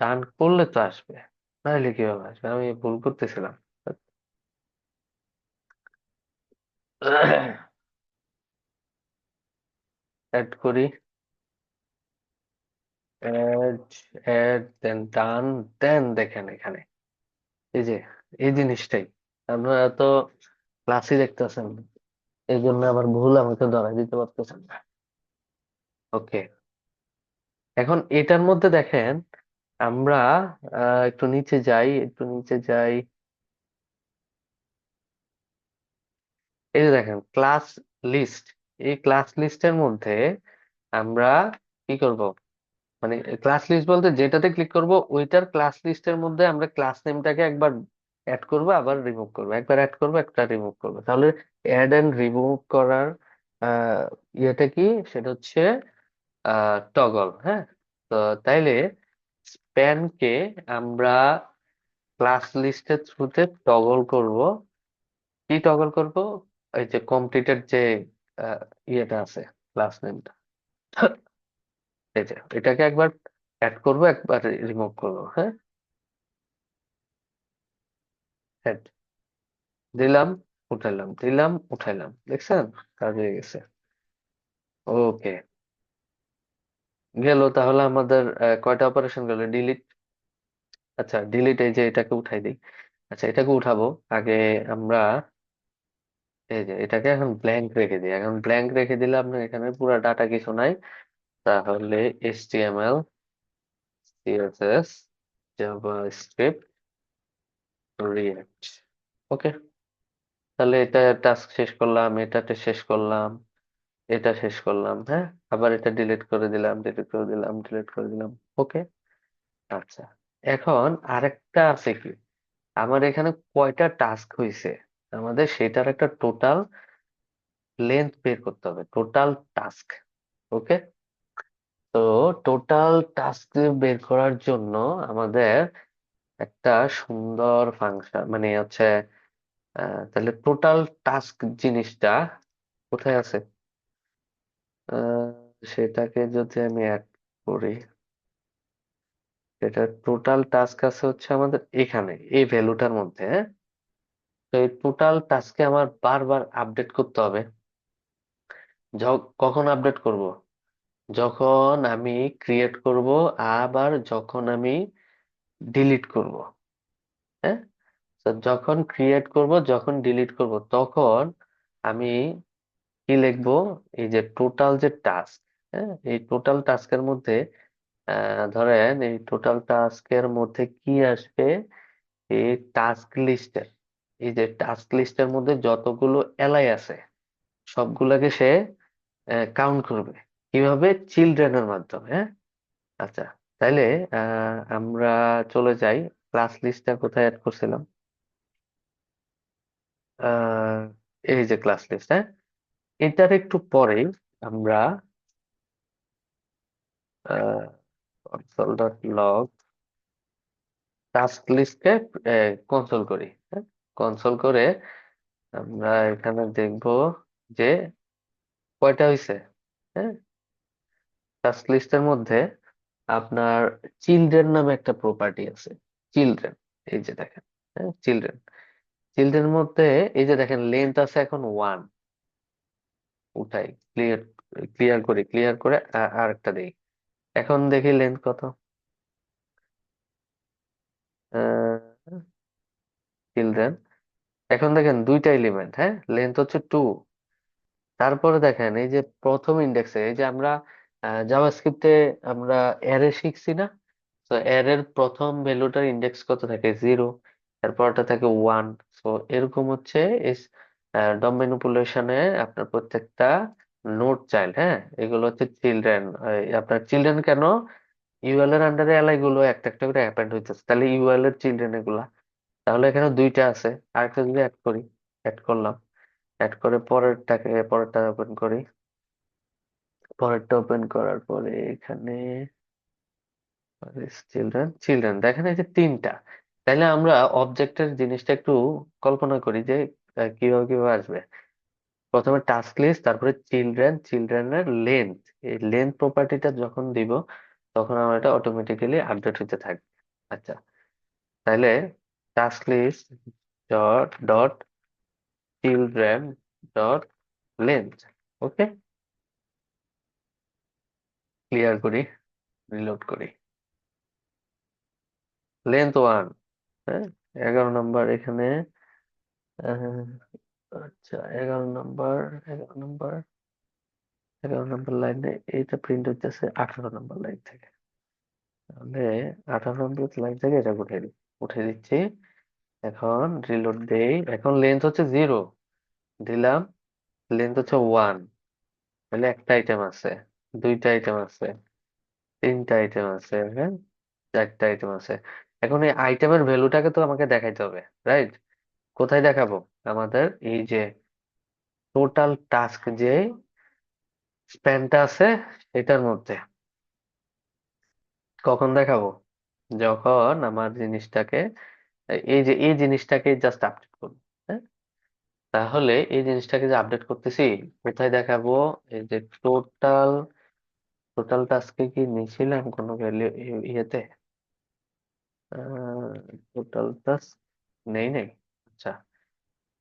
ডান করলে তো আসবে, নাহলে কিভাবে আসবে? আমি ভুল করতেছিলাম। অ্যাড করি, অ্যাড, অ্যাড দেন ডান, দেন দেখেন এখানে এই যে এই জিনিসটাই আপনারা তো ক্লাসই দেখতেছেন, এই জন্য আবার ভুল আমাকে ধরাই দিতে পারতেছেন না। ওকে, এখন এটার মধ্যে দেখেন আমরা একটু নিচে যাই, একটু নিচে যাই। এই যে দেখেন ক্লাস লিস্ট, এই ক্লাস লিস্টের মধ্যে আমরা কি করব, মানে ক্লাস লিস্ট বলতে যেটাতে ক্লিক করব ওইটার ক্লাস লিস্টের মধ্যে আমরা ক্লাস নেমটাকে একবার অ্যাড করব, আবার রিমুভ করব, একবার অ্যাড করব একটা রিমুভ করব। তাহলে অ্যাড এন্ড রিমুভ করার আহ ইয়েটা কি, সেটা হচ্ছে টগল, হ্যাঁ। তো তাইলে স্প্যানকে আমরা ক্লাস লিস্টের থ্রুতে টগল করব। কি টগল করব? এই যে কমপ্লিটেড যে আহ, ইয়েটা আছে, ক্লাস নেমটা, এই যে এটাকে একবার অ্যাড করব, একবার রিমুভ করব, হ্যাঁ। add দিলাম, উঠাইলাম, দিলাম, উঠাইলাম, দেখছেন? কাজ হয়ে গেছে। ওকে, গেল তাহলে আমাদের কয়টা অপারেশন গেল? ডিলিট। আচ্ছা, ডিলিট, এই যে এটাকে উঠাই দিই। আচ্ছা, এটাকে উঠাবো আগে আমরা। এই যে এটাকে এখন ব্ল্যাঙ্ক রেখে দিই। এখন ব্ল্যাঙ্ক রেখে দিলে আপনার এখানে পুরো ডাটা কিছু নাই। তাহলে HTML, CSS, জাভাস্ক্রিপ্ট, রিয়াক্ট। ওকে, তাহলে এটা টাস্ক শেষ করলাম, এটাতে শেষ করলাম, এটা শেষ করলাম, হ্যাঁ। আবার এটা ডিলিট করে দিলাম, ডিলিট করে দিলাম, ডিলিট করে দিলাম। ওকে। আচ্ছা, এখন আরেকটা আছে কি, আমার এখানে কয়টা টাস্ক হয়েছে আমাদের সেটার একটা টোটাল লেন্থ বের করতে হবে, টোটাল টাস্ক। ওকে। তো টোটাল টাস্ক বের করার জন্য আমাদের একটা সুন্দর ফাংশন মানে হচ্ছে, তাহলে টোটাল টাস্ক জিনিসটা কোথায় আছে? আহ, সেটাকে যদি আমি অ্যাড করি, সেটা টোটাল টাস্ক আছে হচ্ছে আমাদের এখানে এই ভ্যালুটার মধ্যে, হ্যাঁ? তো এই টোটাল টাস্কে আমার বারবার আপডেট করতে হবে। কখন আপডেট করব? যখন আমি ক্রিয়েট করব, আবার যখন আমি ডিলিট করব, হ্যাঁ। তো যখন ক্রিয়েট করব, যখন ডিলিট করব, তখন আমি কি লিখবো? এই যে টোটাল যে টাস্ক, হ্যাঁ, এই টোটাল টাস্কের মধ্যে ধরেন এই টোটাল টাস্কের মধ্যে কি আসবে? এই টাস্ক লিস্টের, এই যে টাস্ক লিস্টের মধ্যে যতগুলো এলাই আছে সবগুলোকে সে কাউন্ট করবে। কিভাবে? চিলড্রেনের মাধ্যমে, হ্যাঁ। আচ্ছা, তাইলে আমরা চলে যাই, ক্লাস লিস্টটা কোথায় অ্যাড করছিলাম? আহ, এই যে ক্লাস লিস্ট, হ্যাঁ। এটার একটু পরেই আমরা কনসোল ডট লগ টাস্ক লিস্টকে কনসোল করি, হ্যাঁ। কনসোল করে আমরা এখানে দেখব যে কয়টা হয়েছে, হ্যাঁ। টাস্ক লিস্টের মধ্যে আপনার চিলড্রেন নামে একটা প্রপার্টি আছে। চিলড্রেন, এই যে দেখেন, হ্যাঁ, চিলড্রেন। চিলড্রেন মধ্যে এই যে দেখেন লেন্থ আছে এখন 1। উঠাই, ক্লিয়ার, ক্লিয়ার করি, ক্লিয়ার করে আর একটা দিই। এখন দেখি লেন্থ কত। চিলড্রেন, এখন দেখেন দুইটা এলিমেন্ট, হ্যাঁ, লেন্থ হচ্ছে 2। তারপরে দেখেন এই যে প্রথম ইন্ডেক্সে, এই যে আমরা জাভাস্ক্রিপ্টে আমরা অ্যারে শিখছি না? তো অ্যারের প্রথম ভ্যালুটার ইন্ডেক্স কত থাকে? 0। তারপরটা থাকে 1। তো এরকম হচ্ছে এই ডম ম্যানিপুলেশনে আপনার প্রত্যেকটা নোড চাইল্ড, হ্যাঁ, এগুলো হচ্ছে চিলড্রেন। আপনার চিলড্রেন কেন? ইউএল এর আন্ডারে এলাই গুলো একটা একটা করে অ্যাপেন্ড হইতেছে, তাহলে ইউএল এর চিলড্রেন এগুলা। তাহলে এখানে দুইটা আছে, আরেকটা যদি অ্যাড করি, অ্যাড করলাম, অ্যাড করে পরেরটা ওপেন করি। পরেরটা ওপেন করার পরে এখানে চিলড্রেন, চিলড্রেন দেখেন এই যে তিনটা। তাহলে আমরা অবজেক্টের জিনিসটা একটু কল্পনা করি যে কিভাবে কিভাবে আসবে। প্রথমে টাস্ক লিস্ট, তারপরে চিলড্রেন, চিলড্রেনের লেন্থ, এই লেন্থ প্রপার্টিটা যখন দিব তখন আমার এটা অটোমেটিক্যালি আপডেট হতে থাকবে। আচ্ছা, তাহলে task list dot dot children dot length. Okay, clear করি, রিলোড করি। লেন্থ 1, হ্যাঁ। 11 নম্বর এখানে, আহ, আচ্ছা, 11 নম্বর, 11 নম্বর, 11 নম্বর লাইনে এইটা প্রিন্ট হচ্ছে 18 নম্বর লাইন থেকে। তাহলে 18 নম্বর লাইন থেকে এটা উঠে দিচ্ছি। এখন রিলোড দেই, এখন লেন্থ হচ্ছে 0, দিলাম। লেন্থ হচ্ছে 1, তাহলে একটা আইটেম আছে, দুইটা আইটেম আছে, তিনটা আইটেম আছে, হ্যাঁ, চারটা আইটেম আছে। এখন এই আইটেমের ভ্যালুটাকে তো আমাকে দেখাইতে হবে, রাইট? কোথায় দেখাবো? আমাদের এই যে টোটাল টাস্ক যে স্প্যানটা আছে এটার মধ্যে। কখন দেখাবো? যখন আমার জিনিসটাকে, এই জিনিসটাকে জাস্ট আপডেট করবো। হ্যাঁ, তাহলে এই জিনিসটাকে যে আপডেট করতেছি, কোথায় দেখাবো? এই যে টোটাল, টোটাল টাস্কে কি নিয়েছিলাম কোনো ভ্যালু ইয়েতে? টোটাল টাস্ক নেই নেই। আচ্ছা,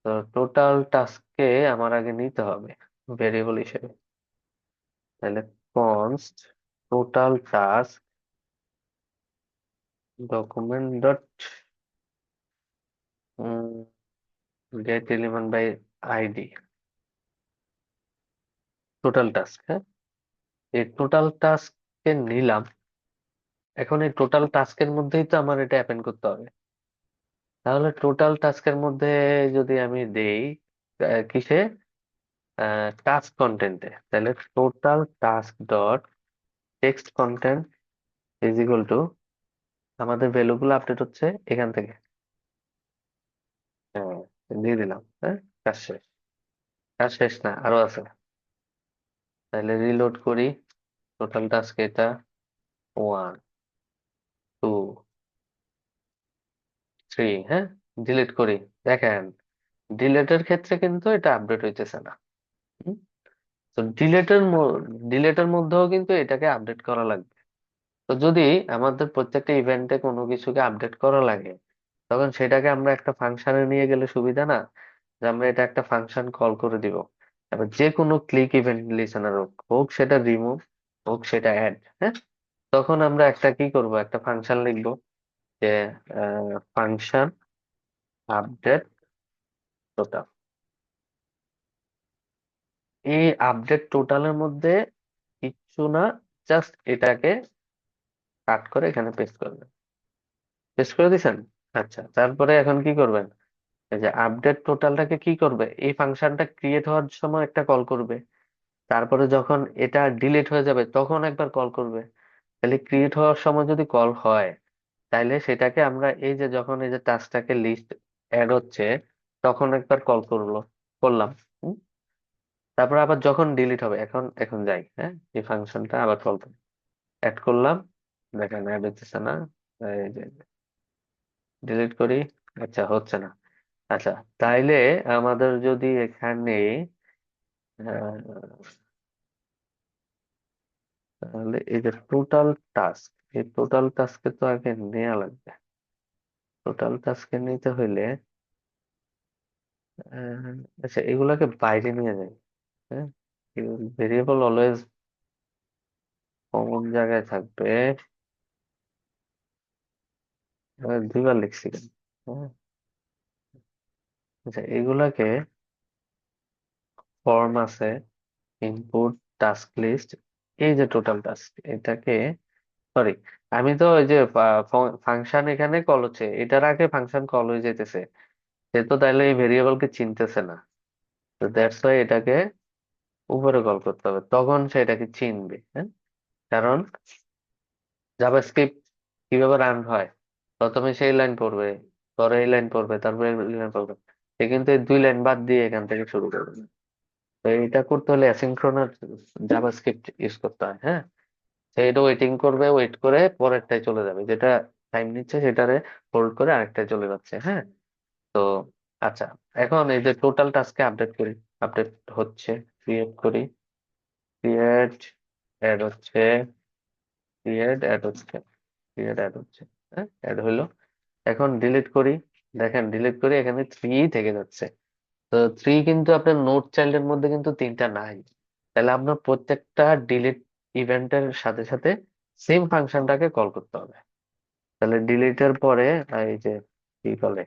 তো টোটাল টাস্ককে আমার আগে নিতে হবে ভেরিয়েবল হিসেবে। তাহলে const total task document dot get element by ID, total task. হ্যাঁ, এই টোটাল টাস্ককে নিলাম। এখন এই টোটাল টাস্কের মধ্যেই তো আমার এটা অ্যাপেন্ড করতে হবে। তাহলে টোটাল টাস্কের মধ্যে যদি আমি দেই কিসে, টাস্ক কন্টেন্টে, তাহলে total task dot text content is equal two, আমাদের ভ্যালুগুলো আপডেট হচ্ছে এখান থেকে। হ্যাঁ, দিয়ে দিলাম। হ্যাঁ, কাজ শেষ। কাজ শেষ না, আরো আছে। তাহলে রিলোড করি। টোটাল টাস্ক এটা 1 2 3। হ্যাঁ, ডিলিট করি। দেখেন, ডিলেটের ক্ষেত্রে কিন্তু এটা আপডেট হইতেছে না। হুম? তো ডিলেটের মধ্যেও কিন্তু এটাকে আপডেট করা লাগবে। তো যদি আমাদের প্রত্যেকটা ইভেন্টে কোনো কিছুকে আপডেট করা লাগে, তখন সেটাকে আমরা একটা ফাংশনে নিয়ে গেলে সুবিধা না? যে আমরা এটা একটা ফাংশন কল করে দিব। এবার যে কোনো ক্লিক ইভেন্ট লিসেনার হোক, হোক সেটা রিমুভ, হোক সেটা অ্যাড। হ্যাঁ, তখন আমরা একটা কি করব, একটা ফাংশন লিখবো যে ফাংশন আপডেট টোটাল। এই আপডেট টোটালের মধ্যে কিচ্ছু না, জাস্ট এটাকে কাট করে এখানে পেস্ট করবেন। পেস্ট করে দিছেন? আচ্ছা, তারপরে এখন কি করবেন? এই যে আপডেট টোটালটাকে কি করবে, এই ফাংশনটা ক্রিয়েট হওয়ার সময় একটা কল করবে। তারপরে যখন এটা ডিলিট হয়ে যাবে তখন একবার কল করবে। তাহলে ক্রিয়েট হওয়ার সময় যদি কল হয়, তাইলে সেটাকে আমরা এই যে যখন এই যে টাস্কটাকে লিস্ট অ্যাড হচ্ছে তখন একবার কল করলাম। হুম? তারপর আবার যখন ডিলিট হবে, এখন এখন যাই। হ্যাঁ, এই ফাংশনটা আবার কল অ্যাড করলাম। দেখেন অ্যাড হচ্ছে না। এই যে ডিলিট করি। আচ্ছা, হচ্ছে না। আচ্ছা, তাইলে আমাদের যদি এখানে আহ, তাহলে এই যে টোটাল টাস্ক, এই টোটাল টাস্কে তো আগে নেওয়া লাগবে। টোটাল টাস্কে নিতে হইলে আহ, আচ্ছা, এগুলাকে বাইরে নিয়ে যাই। হ্যাঁ, ভেরিয়েবল অলওয়েজ কমন জায়গায় থাকবে। দুইবার লিখছি কেন? হ্যাঁ, আচ্ছা, এগুলাকে ফর্ম আছে, ইনপুট, টাস্ক লিস্ট, এই যে টোটাল টাস্ক, এটাকে, সরি, আমি তো ওই যে ফাংশন এখানে কল হচ্ছে, এটার আগে ফাংশন কল হয়ে যেতেছে। সে তো তাইলে এই ভেরিয়েবলকে চিনতেছে না। তো দ্যাটস ওয়াই এটাকে উপরে কল করতে হবে, তখন সে এটাকে চিনবে। হ্যাঁ, কারণ জাভাস্ক্রিপ্ট কিভাবে রান হয়, প্রথমে সেই লাইন পড়বে, পরে এই লাইন পড়বে, তারপরে এই লাইন পড়বে। সে কিন্তু এই 2 লাইন বাদ দিয়ে এখান থেকে শুরু করবে না। তো এটা করতে হলে অ্যাসিঙ্ক্রোনাস জাভাস্ক্রিপ্ট ইউজ করতে হয়। হ্যাঁ, সে এটা ওয়েটিং করবে, ওয়েট করে পরেরটায় চলে যাবে, যেটা টাইম নিচ্ছে সেটারে হোল্ড করে আরেকটায় চলে যাচ্ছে। হ্যাঁ, তো আচ্ছা, এখন এই যে টোটাল টাস্কে আপডেট করি। আপডেট হচ্ছে, ক্রিয়েট করি, ক্রিয়েট অ্যাড হচ্ছে, ক্রিয়েট অ্যাড হচ্ছে, ক্রিয়েট অ্যাড হচ্ছে। হ্যাঁ, অ্যাড হইলো। এখন ডিলিট করি। দেখেন, ডিলিট করি, এখানে 3 থেকে যাচ্ছে। তো 3 কিন্তু আপনার নোট চাইল্ডের মধ্যে কিন্তু 3টা নাই। তাহলে আপনার প্রত্যেকটা ডিলিট ইভেন্টের সাথে সাথে সেম ফাংশনটাকে কল করতে হবে। তাহলে ডিলিটের পরে এই যে কি বলে,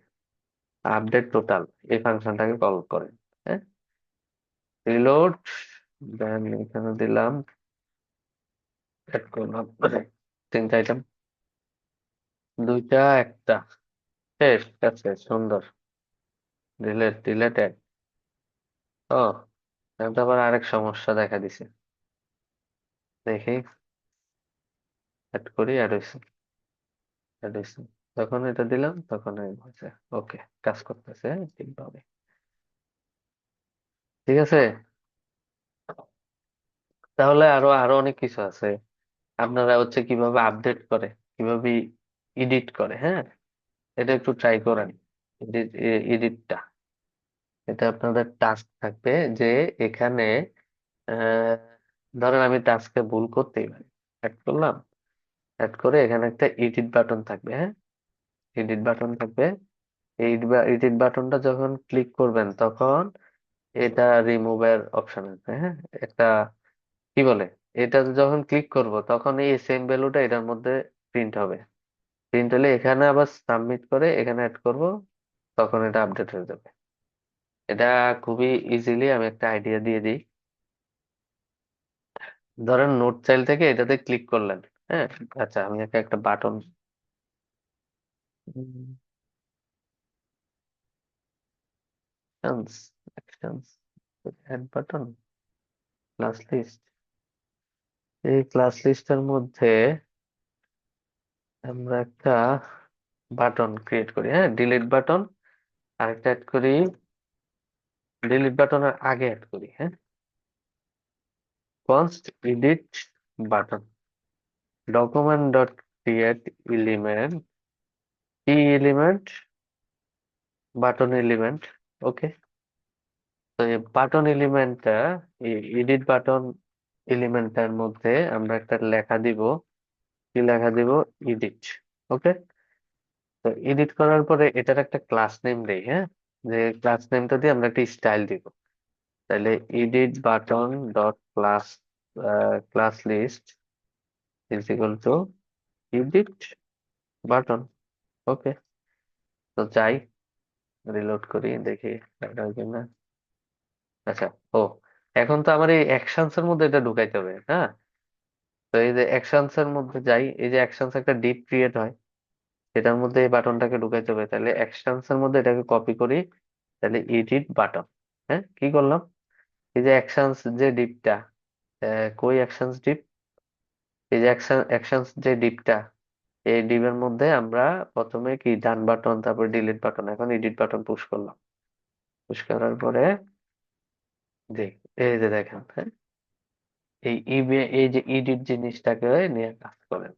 আপডেট টোটাল, এই ফাংশনটাকে কল করেন। হ্যাঁ, রিলোড, দেন এখানে দিলাম, অ্যাড করলাম 3টা আইটেম, 2টা 1টা, শেষ। কাজ শেষ, সুন্দর। ডিলেটেড। ও, এখন তো আবার আরেক সমস্যা দেখা দিছে। দেখি, অ্যাড করি, অ্যাড হয়েছে, অ্যাড হয়েছে। যখন এটা দিলাম তখন এই হয়েছে। ওকে, কাজ করতেছে ঠিকভাবে। ঠিক আছে। তাহলে আরো আরো অনেক কিছু আছে। আপনারা হচ্ছে কিভাবে আপডেট করে, কিভাবে এডিট করে, হ্যাঁ, এটা একটু ট্রাই করেন। এডিটটা, এটা আপনাদের টাস্ক থাকবে যে এখানে আহ, ধরেন আমি টাস্কে ভুল করতেই পারি, অ্যাড করলাম, অ্যাড করে এখানে একটা এডিট বাটন থাকবে, হ্যাঁ, এডিট বাটন থাকবে। এই এডিট বাটনটা যখন ক্লিক করবেন তখন এটা রিমুভের অপশন আছে, হ্যাঁ, একটা কি বলে, এটা যখন ক্লিক করব তখন এই সেম ভ্যালুটা এটার মধ্যে প্রিন্ট হবে। প্রিন্ট হলে এখানে আবার সাবমিট করে এখানে অ্যাড করব, তখন এটা আপডেট হয়ে যাবে। এটা খুবই ইজিলি আমি একটা আইডিয়া দিয়ে দিই। ধরেন নোট চাইল থেকে এটাতে ক্লিক করলেন, হ্যাঁ, আচ্ছা আমি একটা একটা button, actions, add button, class list, এই ক্লাস লিস্টের মধ্যে আমরা একটা বাটন ক্রিয়েট করি, হ্যাঁ, ডিলিট বাটন, আরেকটা অ্যাড করি, ডিলিট বাটনের আগে অ্যাড করি, হ্যাঁ, const edit button, document dot create element, কি এলিমেন্ট, বাটন এলিমেন্ট, ওকে। তো এই বাটন এলিমেন্টটা, এই এডিট বাটন এলিমেন্টটার মধ্যে আমরা একটা লেখা দিব, কি লেখা দিব, এডিট, ওকে। তো এডিট করার পরে এটার একটা ক্লাস নেম দেই, হ্যাঁ, যে ক্লাস নেমটা দিয়ে আমরা একটা স্টাইল দিব। তাহলে edit button dot class, class list is equal to edit button, okay. তো যাই, রিলোড করি, দেখি এটা হয় কিনা। আচ্ছা, ও, এখন তো আমার এই অ্যাকশনস এর মধ্যে এটা ঢুকাইতে হবে, হ্যাঁ। তো এই যে অ্যাকশনস এর মধ্যে যাই, এই যে অ্যাকশনস একটা ডিপ ক্রিয়েট হয়, এটার মধ্যে এই বাটনটাকে ঢুকাইতে হবে। তাহলে অ্যাকশনস এর মধ্যে এটাকে কপি করি, তাহলে এডিট বাটন, হ্যাঁ, কি করলাম, এই যে অ্যাকশনস যে ডিপটা, কই অ্যাকশনস ডিপ, এই যে অ্যাকশনস যে ডিপটা, এই ডিপের মধ্যে আমরা প্রথমে কি ডান বাটন, তারপর ডিলিট বাটন, এখন এডিট বাটন পুশ করলাম। পুশ করার পরে দেখ, এই যে দেখেন, হ্যাঁ, এই যে এডিট জিনিসটাকে নিয়ে কাজ করেন।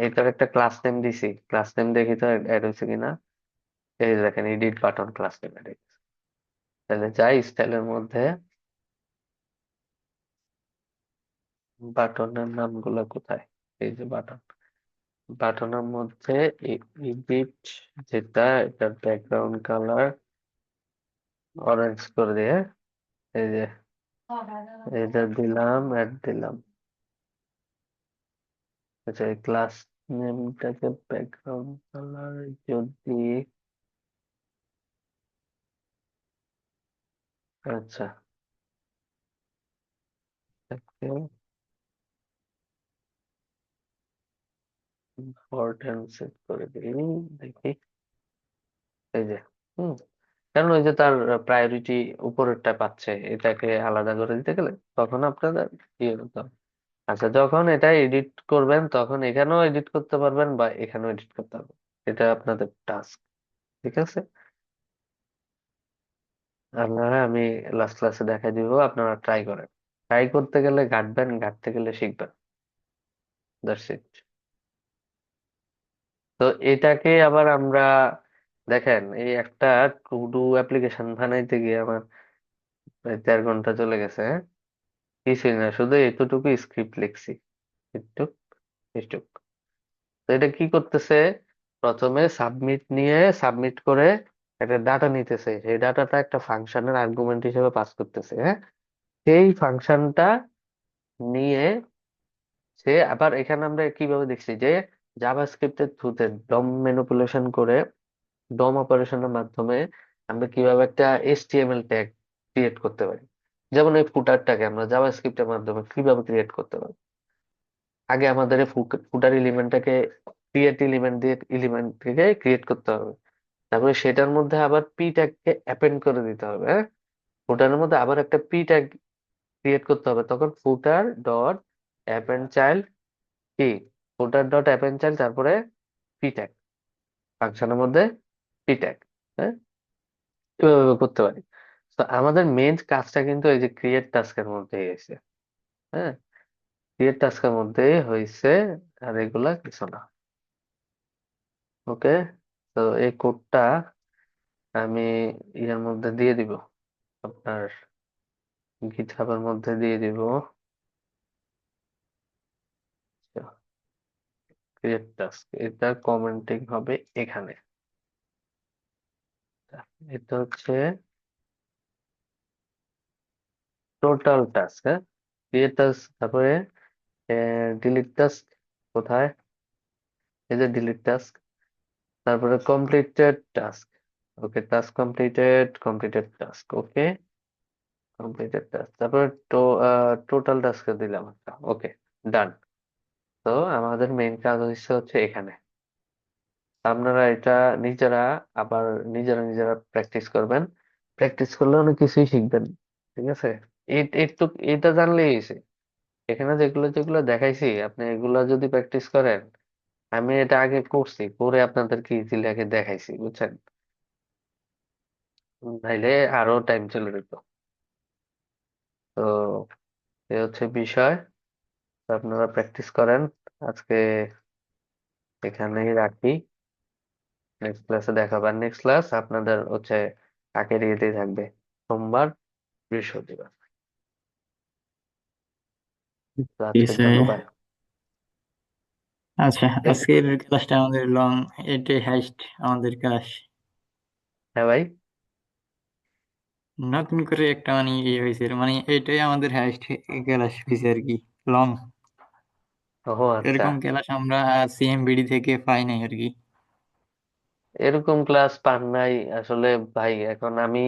এটার একটা ক্লাস নেম দিছি, ক্লাস নেম দেখি তো অ্যাড হয়েছে কিনা। এই যে দেখেন edit button class name add হয়েছে। তাহলে যাই স্টাইলের মধ্যে, বাটনের নামগুলো কোথায়, এই যে বাটন, বাটনের মধ্যে এডিট, যেটা এটার ব্যাকগ্রাউন্ড কালার অরেঞ্জ করে দিয়ে, এই যে এটা দিলাম, অ্যাড দিলাম। আচ্ছা, এই ক্লাস নেমটাকে ব্যাকগ্রাউন্ড কালার যদি, আচ্ছা, ইম্পর্টেন্ট সেট করে দিই, দেখি, এই যে, হুম, কারণ ওই যে তার প্রায়োরিটি উপরেরটা পাচ্ছে, এটাকে আলাদা করে দিতে গেলে তখন আপনাদের ইয়ে করতে হবে। আচ্ছা, যখন এটা এডিট করবেন তখন এখানেও এডিট করতে পারবেন বা এখানেও এডিট করতে পারবেন, এটা আপনাদের টাস্ক, ঠিক আছে। আপনারা আমি লাস্ট ক্লাসে দেখাই দিব, আপনারা ট্রাই করেন। ট্রাই করতে গেলে ঘাটবেন, ঘাটতে গেলে শিখবেন, দ্যাটস ইট। তো এটাকে আবার আমরা, দেখেন এই একটা টু ডু অ্যাপ্লিকেশন বানাইতে গিয়ে আমার প্রায় 4 ঘন্টা চলে গেছে, হ্যাঁ? কিছুই না, শুধু এতটুকু স্ক্রিপ্ট লিখছি, একটু একটু। তো এটা কি করতেছে, প্রথমে সাবমিট নিয়ে, সাবমিট করে একটা ডাটা নিতেছে, সেই ডাটাটা একটা ফাংশনের আর্গুমেন্ট হিসেবে পাস করতেছে, হ্যাঁ। সেই ফাংশনটা নিয়ে সে আবার, এখানে আমরা কিভাবে দেখছি যে জাভাস্ক্রিপ্টের থ্রুতে ডম ম্যানিপুলেশন করে, ডম অপারেশনের মাধ্যমে আমরা কিভাবে একটা এইচটিএমএল ট্যাগ ক্রিয়েট করতে পারি। যেমন এই ফুটারটাকে আমরা জাভাস্ক্রিপ্টের মাধ্যমে কিভাবে ক্রিয়েট করতে পারি। আগে আমাদের ফুটার এলিমেন্টটাকে ক্রিয়েট এলিমেন্ট দিয়ে এলিমেন্ট থেকে ক্রিয়েট করতে হবে, তারপরে সেটার মধ্যে আবার পি ট্যাগকে অ্যাপেন্ড করে দিতে হবে, হ্যাঁ। ফুটারের মধ্যে আবার একটা পি ট্যাগ ক্রিয়েট করতে হবে, তখন ফুটার ডট অ্যাপেন্ড চাইল্ড, কি, ফুটার ডট অ্যাপেন্ড চাইল্ড, তারপরে পি ট্যাগ, ফাংশনের মধ্যে পি ট্যাগ, হ্যাঁ, এভাবে করতে পারি। তো আমাদের মেন কাজটা কিন্তু এই যে ক্রিয়েট টাস্কের মধ্যে এসে, হ্যাঁ, ক্রিয়েট টাস্কের মধ্যেই হয়েছে, আর এগুলা কিছু না। ওকে, তো এই কোডটা আমি ইয়ের মধ্যে দিয়ে দিব, আপনার গিটহাবের মধ্যে দিয়ে দিব। ক্রিয়েট টাস্ক, এটা কমেন্টিং হবে এখানে। এটা হচ্ছে টোটাল টাস্ক। হ্যাঁ, ক্রিয়েট টাস্ক, তারপরে ডিলিট টাস্ক কোথায়, এই যে ডিলিট টাস্ক, তারপরে কমপ্লিটেড টাস্ক। ওকে, টাস্ক কমপ্লিটেড, কমপ্লিটেড টাস্ক, ওকে, কমপ্লিটেড টাস্ক, তারপরে টোটাল টাস্ক দিলাম একটা। ওকে, ডান। তো আমাদের মেইন কাজ হচ্ছে এখানে। আপনারা এটা নিজেরা আবার নিজেরা নিজেরা প্র্যাকটিস করবেন। প্র্যাকটিস করলে অনেক কিছুই শিখবেন। ঠিক আছে, একটু এটা জানলেই হয়েছে। এখানে যেগুলো যেগুলো দেখাইছি আপনি এগুলা যদি প্র্যাকটিস করেন, আমি এটা আগে করছি, করে আপনাদেরকে ইজিলি আগে দেখাইছি, বুঝছেন? নাইলে আরো টাইম চলে যেত। তো এ হচ্ছে বিষয়। তো আপনারা প্র্যাকটিস করেন। আজকে এখানেই রাখি, নেক্সট ক্লাসে দেখাবার। নেক্সট ক্লাস আপনাদের হচ্ছে আগের ইয়েতেই থাকবে, সোমবার, বৃহস্পতিবার। তো ঠিক আজকের আছে। জন্য বাই। আচ্ছা, আজকের ক্লাসটা আমাদের লং, এটাই হাইস্ট আমাদের ক্লাস। হ্যাঁ ভাই। নতুন করে একটা মানে ইয়ে হয়েছে, মানে এটাই আমাদের হাইস্ট ক্লাস হয়েছে আর কি, লং। ও আচ্ছা, এরকম ক্লাস আমরা সিএমবিডি থেকে পাই নাই আর কি। এরকম ক্লাস পান নাই আসলে। ভাই এখন আমি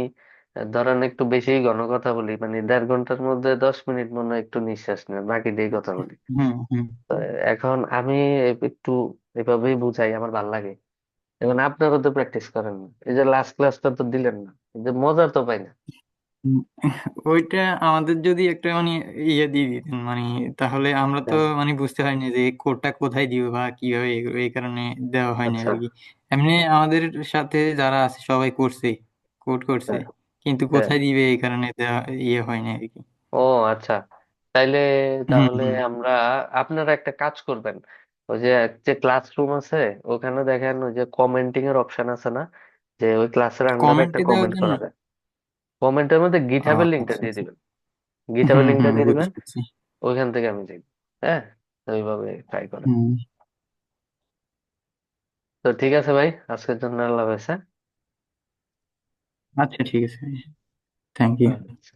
ধরেন একটু বেশি ঘন কথা বলি, মানে 1.5 ঘন্টার মধ্যে 10 মিনিট মনে হয় একটু নিঃশ্বাস নেন, বাকি দিয়ে কথা বলি। হুম হুম। তো এখন আমি একটু এভাবেই বুঝাই, আমার ভাল লাগে। এখন আপনারা তো প্র্যাকটিস করেন না, এই যে লাস্ট ক্লাসটা তো দিলেন না, এই যে মজা তো পাই না। হুম, ওইটা আমাদের যদি একটা মানে ইয়ে দিয়ে দিতেন মানে, তাহলে আমরা তো হ্যাঁ, মানে বুঝতে হয় না যে কোডটা কোথায় দিব বা কিভাবে, এই কারণে দেওয়া হয় না আচ্ছা, আর কি। এমনি আমাদের সাথে যারা আছে সবাই করছে, কোড করছে, হ্যাঁ, কিন্তু হ্যাঁ। কোথায় দিবে এই কারণে দেওয়া ইয়ে হয় না আর কি। ও আচ্ছা, তাইলে হুম তাহলে হুম। আমরা, আপনারা একটা কাজ করবেন, ওই যে যে ক্লাসরুম আছে ওখানে দেখেন ওই যে কমেন্টিং এর অপশন আছে না, যে ওই ক্লাসের আন্ডারে একটা কমেন্টে দেওয়ার কমেন্ট জন্য। করা যায়। কমেন্টের মধ্যে গিটহাবের লিঙ্কটা আচ্ছা দিয়ে আচ্ছা। দিবেন, গিটহাবের হুম লিঙ্কটা হুম, দিয়ে দিবেন, বুঝছি। ওইখান থেকে আমি যাই। হ্যাঁ, তো ওইভাবে ট্রাই করেন। হুম। তো ঠিক আছে ভাই, আজকের জন্য আল্লাহ হাফেজ। হ্যাঁ? আচ্ছা ঠিক আছে, থ্যাংক ইউ। আচ্ছা।